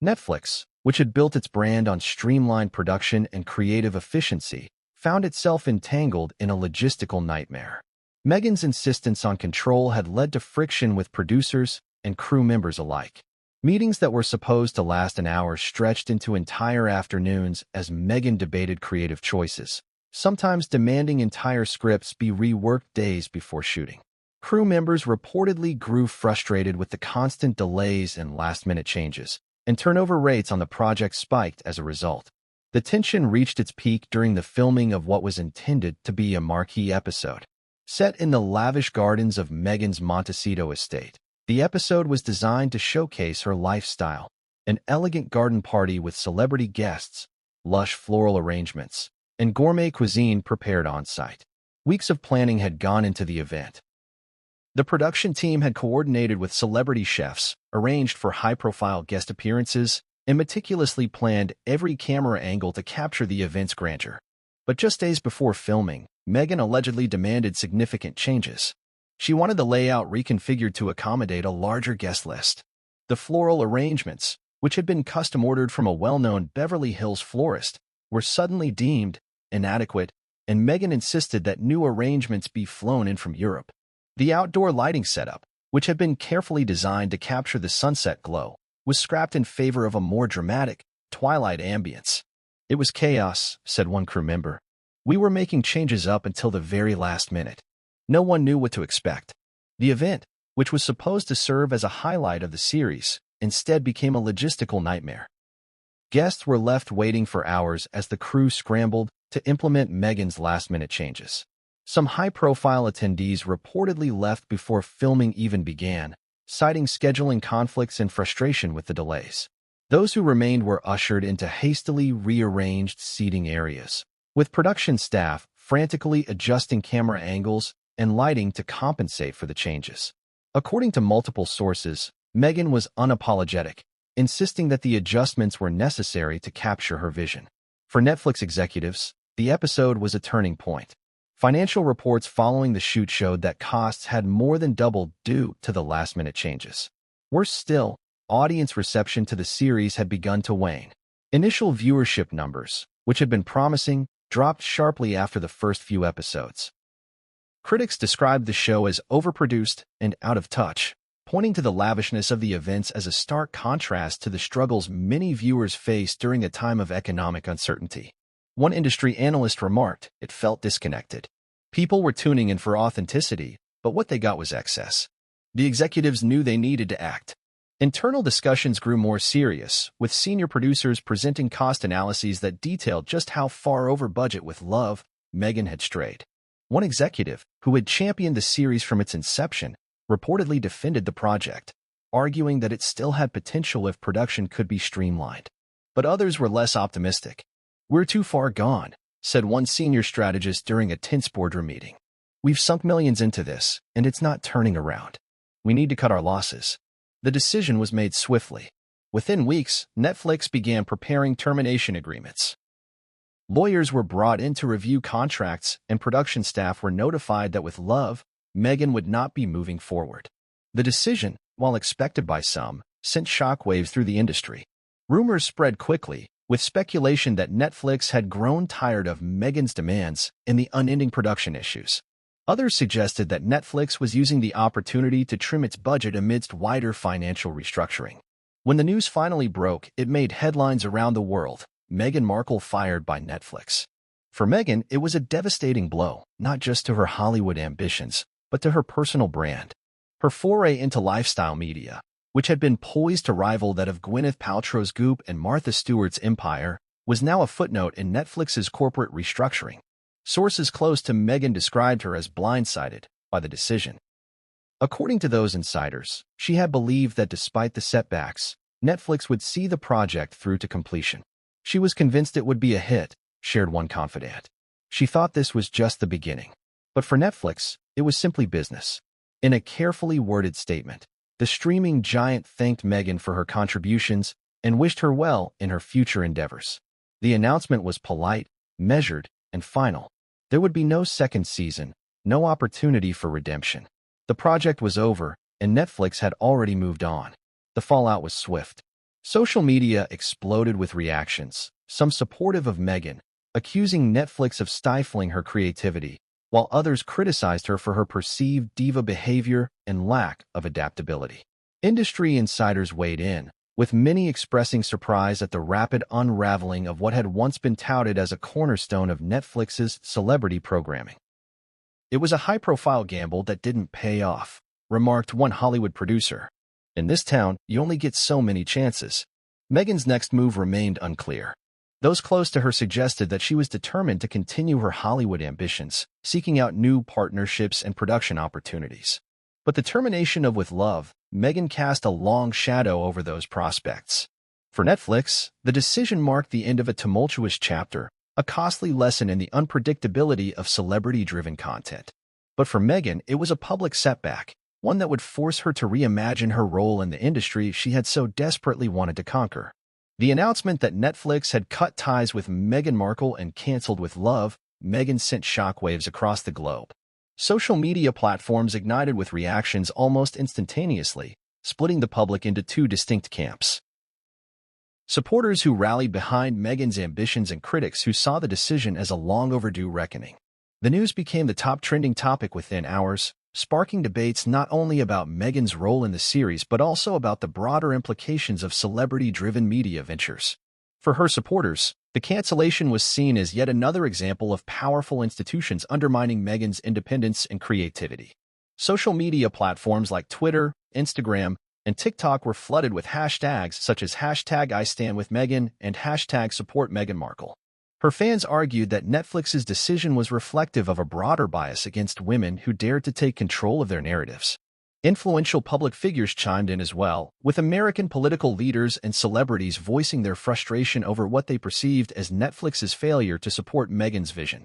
Netflix, which had built its brand on streamlined production and creative efficiency, found itself entangled in a logistical nightmare. Meghan's insistence on control had led to friction with producers and crew members alike. Meetings that were supposed to last an hour stretched into entire afternoons as Meghan debated creative choices, sometimes demanding entire scripts be reworked days before shooting. Crew members reportedly grew frustrated with the constant delays and last-minute changes, and turnover rates on the project spiked as a result. The tension reached its peak during the filming of what was intended to be a marquee episode. Set in the lavish gardens of Meghan's Montecito estate, the episode was designed to showcase her lifestyle, an elegant garden party with celebrity guests, lush floral arrangements, and gourmet cuisine prepared on-site. Weeks of planning had gone into the event. The production team had coordinated with celebrity chefs, arranged for high-profile guest appearances, and meticulously planned every camera angle to capture the event's grandeur. But just days before filming, Meghan allegedly demanded significant changes. She wanted the layout reconfigured to accommodate a larger guest list. The floral arrangements, which had been custom-ordered from a well-known Beverly Hills florist, were suddenly deemed inadequate, and Meghan insisted that new arrangements be flown in from Europe. The outdoor lighting setup, which had been carefully designed to capture the sunset glow, was scrapped in favor of a more dramatic, twilight ambience. "It was chaos," said one crew member. "We were making changes up until the very last minute. No one knew what to expect." The event, which was supposed to serve as a highlight of the series, instead became a logistical nightmare. Guests were left waiting for hours as the crew scrambled to implement Meghan's last-minute changes. Some high-profile attendees reportedly left before filming even began, citing scheduling conflicts and frustration with the delays. Those who remained were ushered into hastily rearranged seating areas, with production staff frantically adjusting camera angles and lighting to compensate for the changes. According to multiple sources, Meghan was unapologetic, insisting that the adjustments were necessary to capture her vision. For Netflix executives, the episode was a turning point. Financial reports following the shoot showed that costs had more than doubled due to the last-minute changes. Worse still, audience reception to the series had begun to wane. Initial viewership numbers, which had been promising, dropped sharply after the first few episodes. Critics described the show as overproduced and out of touch, pointing to the lavishness of the events as a stark contrast to the struggles many viewers faced during a time of economic uncertainty. One industry analyst remarked, "It felt disconnected. People were tuning in for authenticity, but what they got was excess." The executives knew they needed to act. Internal discussions grew more serious, with senior producers presenting cost analyses that detailed just how far over budget with Love, Meghan had strayed. One executive, who had championed the series from its inception, reportedly defended the project, arguing that it still had potential if production could be streamlined. But others were less optimistic. "We're too far gone," said one senior strategist during a tense boardroom meeting. "We've sunk millions into this, and it's not turning around. We need to cut our losses." The decision was made swiftly. Within weeks, Netflix began preparing termination agreements. Lawyers were brought in to review contracts, and production staff were notified that with Love, Meghan would not be moving forward. The decision, while expected by some, sent shockwaves through the industry. Rumors spread quickly, with speculation that Netflix had grown tired of Meghan's demands and the unending production issues. Others suggested that Netflix was using the opportunity to trim its budget amidst wider financial restructuring. When the news finally broke, it made headlines around the world: Meghan Markle fired by Netflix. For Meghan, it was a devastating blow, not just to her Hollywood ambitions, but to her personal brand. Her foray into lifestyle media, which had been poised to rival that of Gwyneth Paltrow's Goop and Martha Stewart's Empire, was now a footnote in Netflix's corporate restructuring. Sources close to Meghan described her as blindsided by the decision. According to those insiders, she had believed that despite the setbacks, Netflix would see the project through to completion. She was convinced it would be a hit, shared one confidant. She thought this was just the beginning. But for Netflix, it was simply business. In a carefully worded statement, the streaming giant thanked Meghan for her contributions and wished her well in her future endeavors. The announcement was polite, measured, and final. There would be no second season, no opportunity for redemption. The project was over, and Netflix had already moved on. The fallout was swift. Social media exploded with reactions, some supportive of Meghan, accusing Netflix of stifling her creativity, while others criticized her for her perceived diva behavior and lack of adaptability. Industry insiders weighed in, with many expressing surprise at the rapid unraveling of what had once been touted as a cornerstone of Netflix's celebrity programming. "It was a high-profile gamble that didn't pay off," remarked one Hollywood producer. "In this town, you only get so many chances." Meghan's next move remained unclear. Those close to her suggested that she was determined to continue her Hollywood ambitions, seeking out new partnerships and production opportunities. But the termination of With Love, Meghan cast a long shadow over those prospects. For Netflix, the decision marked the end of a tumultuous chapter, a costly lesson in the unpredictability of celebrity-driven content. But for Meghan, it was a public setback, one that would force her to reimagine her role in the industry she had so desperately wanted to conquer. The announcement that Netflix had cut ties with Meghan Markle and canceled With Love, Meghan sent shockwaves across the globe. Social media platforms ignited with reactions almost instantaneously, splitting the public into two distinct camps. Supporters who rallied behind Meghan's ambitions and critics who saw the decision as a long overdue reckoning. The news became the top trending topic within hours, sparking debates not only about Meghan's role in the series but also about the broader implications of celebrity-driven media ventures. For her supporters, the cancellation was seen as yet another example of powerful institutions undermining Meghan's independence and creativity. Social media platforms like Twitter, Instagram, and TikTok were flooded with hashtags such as hashtag #IStandWithMeghan and hashtag #SupportMeghan Her fans argued that Netflix's decision was reflective of a broader bias against women who dared to take control of their narratives. Influential public figures chimed in as well, with American political leaders and celebrities voicing their frustration over what they perceived as Netflix's failure to support Meghan's vision.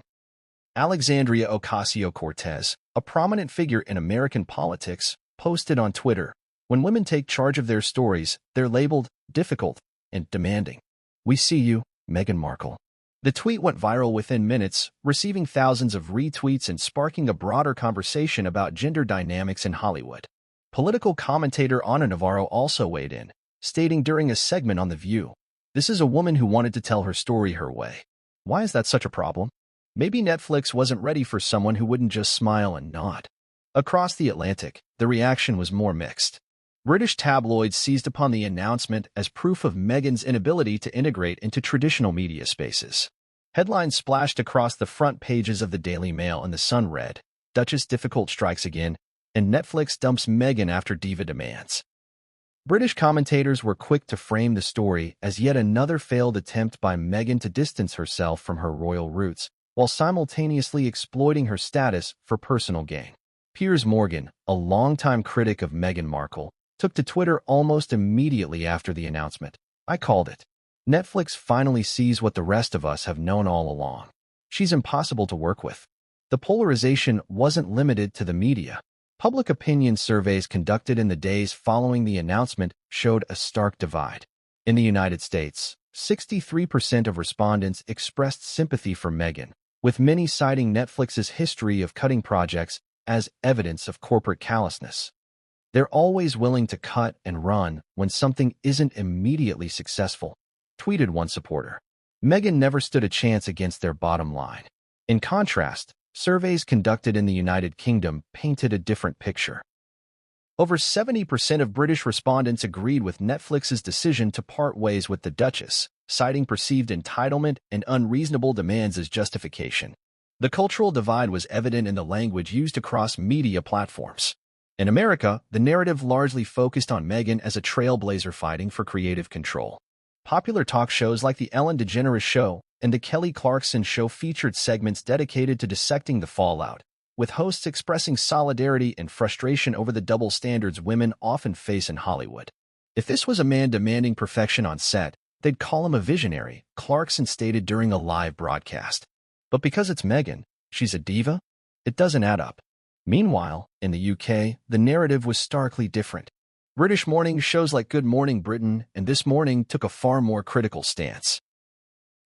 Alexandria Ocasio-Cortez, a prominent figure in American politics, posted on Twitter, "When women take charge of their stories, they're labeled difficult and demanding. We see you, Meghan Markle." The tweet went viral within minutes, receiving thousands of retweets and sparking a broader conversation about gender dynamics in Hollywood. Political commentator Ana Navarro also weighed in, stating during a segment on The View, "This is a woman who wanted to tell her story her way. Why is that such a problem? Maybe Netflix wasn't ready for someone who wouldn't just smile and nod." Across the Atlantic, the reaction was more mixed. British tabloids seized upon the announcement as proof of Meghan's inability to integrate into traditional media spaces. Headlines splashed across the front pages of the Daily Mail and the Sun read, "Duchess difficult strikes again, and Netflix dumps Meghan after diva demands." British commentators were quick to frame the story as yet another failed attempt by Meghan to distance herself from her royal roots, while simultaneously exploiting her status for personal gain. Piers Morgan, a longtime critic of Meghan Markle, took to Twitter almost immediately after the announcement. "I called it. Netflix finally sees what the rest of us have known all along. She's impossible to work with." The polarization wasn't limited to the media. Public opinion surveys conducted in the days following the announcement showed a stark divide. In the United States, 63% of respondents expressed sympathy for Meghan, with many citing Netflix's history of cutting projects as evidence of corporate callousness. "They're always willing to cut and run when something isn't immediately successful," tweeted one supporter. Meghan never stood a chance against their bottom line. In contrast, surveys conducted in the United Kingdom painted a different picture. Over 70% of British respondents agreed with Netflix's decision to part ways with the Duchess, citing perceived entitlement and unreasonable demands as justification. The cultural divide was evident in the language used across media platforms. In America, the narrative largely focused on Meghan as a trailblazer fighting for creative control. Popular talk shows like The Ellen DeGeneres Show and The Kelly Clarkson Show featured segments dedicated to dissecting the fallout, with hosts expressing solidarity and frustration over the double standards women often face in Hollywood. "If this was a man demanding perfection on set, they'd call him a visionary," Clarkson stated during a live broadcast. "But because it's Meghan, she's a diva? It doesn't add up." Meanwhile, in the UK, the narrative was starkly different. British morning shows like Good Morning Britain and This Morning took a far more critical stance.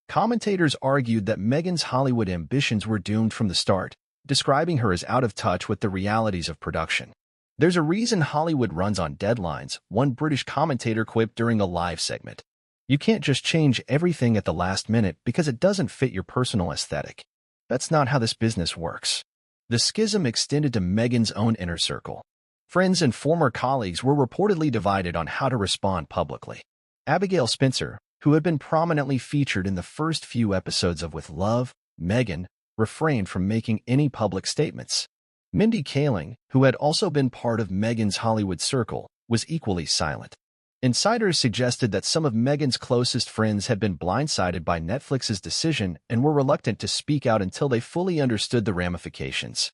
Commentators argued that Meghan's Hollywood ambitions were doomed from the start, describing her as out of touch with the realities of production. "There's a reason Hollywood runs on deadlines," one British commentator quipped during a live segment. "You can't just change everything at the last minute because it doesn't fit your personal aesthetic. That's not how this business works." The schism extended to Meghan's own inner circle. Friends and former colleagues were reportedly divided on how to respond publicly. Abigail Spencer, who had been prominently featured in the first few episodes of With Love, Meghan, refrained from making any public statements. Mindy Kaling, who had also been part of Meghan's Hollywood circle, was equally silent. Insiders suggested that some of Meghan's closest friends had been blindsided by Netflix's decision and were reluctant to speak out until they fully understood the ramifications.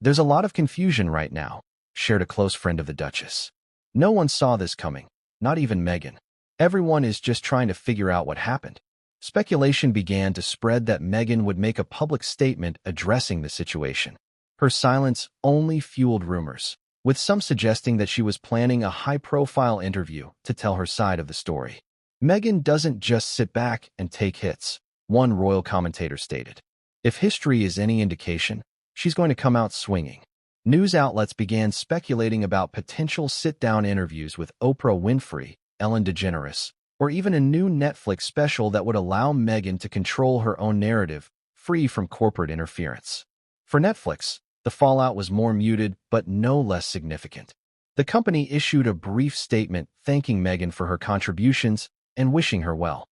"There's a lot of confusion right now," shared a close friend of the Duchess. "No one saw this coming, not even Meghan. Everyone is just trying to figure out what happened." Speculation began to spread that Meghan would make a public statement addressing the situation. Her silence only fueled rumors, with some suggesting that she was planning a high-profile interview to tell her side of the story. "Meghan doesn't just sit back and take hits," one royal commentator stated. "If history is any indication, she's going to come out swinging." News outlets began speculating about potential sit-down interviews with Oprah Winfrey, Ellen DeGeneres, or even a new Netflix special that would allow Meghan to control her own narrative, free from corporate interference. For Netflix, the fallout was more muted but no less significant. The company issued a brief statement thanking Meghan for her contributions and wishing her well.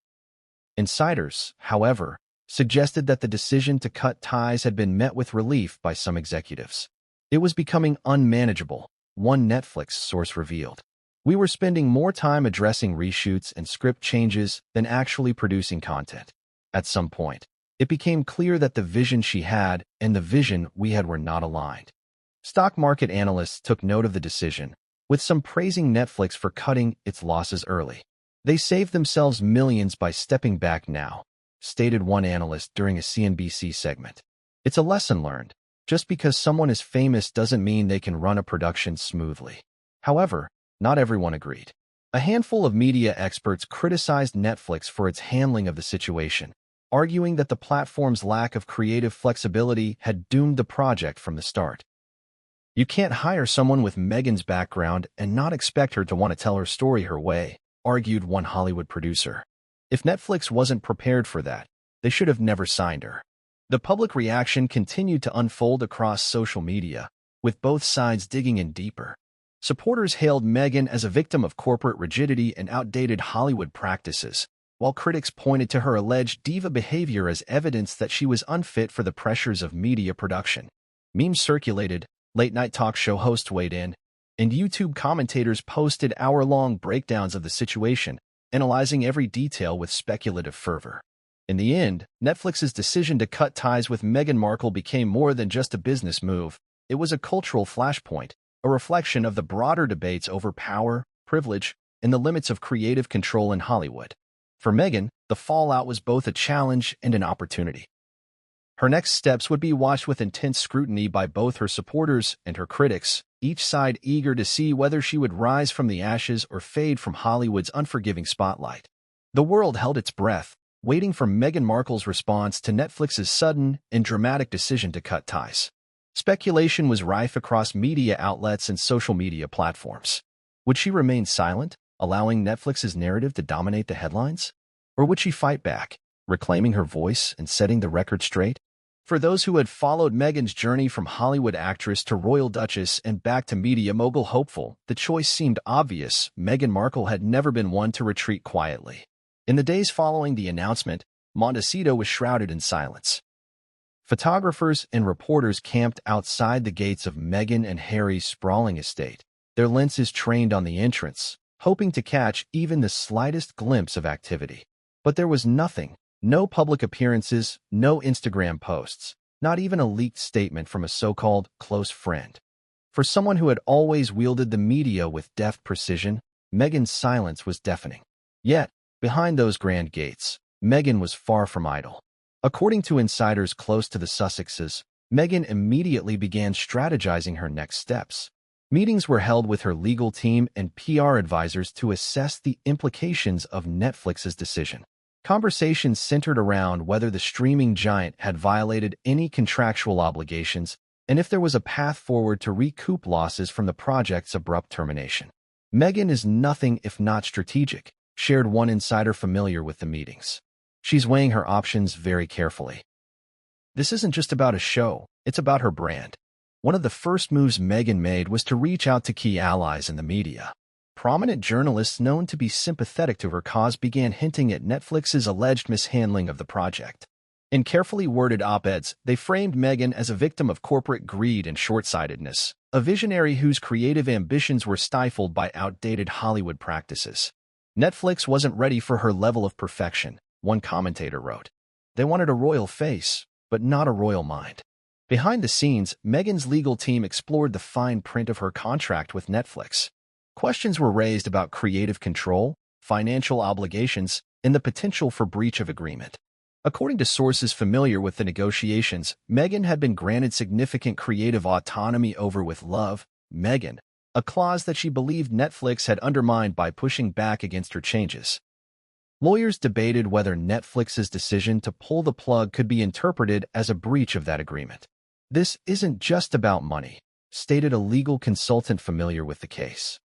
Insiders, however, suggested that the decision to cut ties had been met with relief by some executives. It was becoming unmanageable, one Netflix source revealed. We were spending more time addressing reshoots and script changes than actually producing content. At some point, it became clear that the vision she had and the vision we had were not aligned. Stock market analysts took note of the decision, with some praising Netflix for cutting its losses early. They saved themselves millions by stepping back now, stated one analyst during a CNBC segment. It's a lesson learned. Just because someone is famous doesn't mean they can run a production smoothly. However, not everyone agreed. A handful of media experts criticized Netflix for its handling of the situation, arguing that the platform's lack of creative flexibility had doomed the project from the start. You can't hire someone with Meghan's background and not expect her to want to tell her story her way, argued one Hollywood producer. If Netflix wasn't prepared for that, they should have never signed her. The public reaction continued to unfold across social media, with both sides digging in deeper. Supporters hailed Meghan as a victim of corporate rigidity and outdated Hollywood practices, while critics pointed to her alleged diva behavior as evidence that she was unfit for the pressures of media production. Memes circulated, late-night talk show hosts weighed in, and YouTube commentators posted hour-long breakdowns of the situation, analyzing every detail with speculative fervor. In the end, Netflix's decision to cut ties with Meghan Markle became more than just a business move. It was a cultural flashpoint, a reflection of the broader debates over power, privilege, and the limits of creative control in Hollywood. For Meghan, the fallout was both a challenge and an opportunity. Her next steps would be watched with intense scrutiny by both her supporters and her critics, each side eager to see whether she would rise from the ashes or fade from Hollywood's unforgiving spotlight. The world held its breath, waiting for Meghan Markle's response to Netflix's sudden and dramatic decision to cut ties. Speculation was rife across media outlets and social media platforms. Would she remain silent, allowing Netflix's narrative to dominate the headlines? Or would she fight back, reclaiming her voice and setting the record straight? For those who had followed Meghan's journey from Hollywood actress to royal duchess and back to media mogul hopeful, the choice seemed obvious. Meghan Markle had never been one to retreat quietly. In the days following the announcement, Montecito was shrouded in silence. Photographers and reporters camped outside the gates of Meghan and Harry's sprawling estate, their lenses trained on the entrance, hoping to catch even the slightest glimpse of activity. But there was nothing. No public appearances, no Instagram posts, not even a leaked statement from a so-called close friend. For someone who had always wielded the media with deft precision, Meghan's silence was deafening. Yet, behind those grand gates, Meghan was far from idle. According to insiders close to the Sussexes, Meghan immediately began strategizing her next steps. Meetings were held with her legal team and PR advisors to assess the implications of Netflix's decision. Conversations centered around whether the streaming giant had violated any contractual obligations and if there was a path forward to recoup losses from the project's abrupt termination. Meghan is nothing if not strategic, shared one insider familiar with the meetings. She's weighing her options very carefully. This isn't just about a show, it's about her brand. One of the first moves Meghan made was to reach out to key allies in the media. Prominent journalists known to be sympathetic to her cause began hinting at Netflix's alleged mishandling of the project. In carefully worded op-eds, they framed Meghan as a victim of corporate greed and short-sightedness, a visionary whose creative ambitions were stifled by outdated Hollywood practices. Netflix wasn't ready for her level of perfection, one commentator wrote. They wanted a royal face, but not a royal mind. Behind the scenes, Meghan's legal team explored the fine print of her contract with Netflix. Questions were raised about creative control, financial obligations, and the potential for breach of agreement. According to sources familiar with the negotiations, Meghan had been granted significant creative autonomy over with Love, Meghan, a clause that she believed Netflix had undermined by pushing back against her changes. Lawyers debated whether Netflix's decision to pull the plug could be interpreted as a breach of that agreement. This isn't just about money, stated a legal consultant familiar with the case.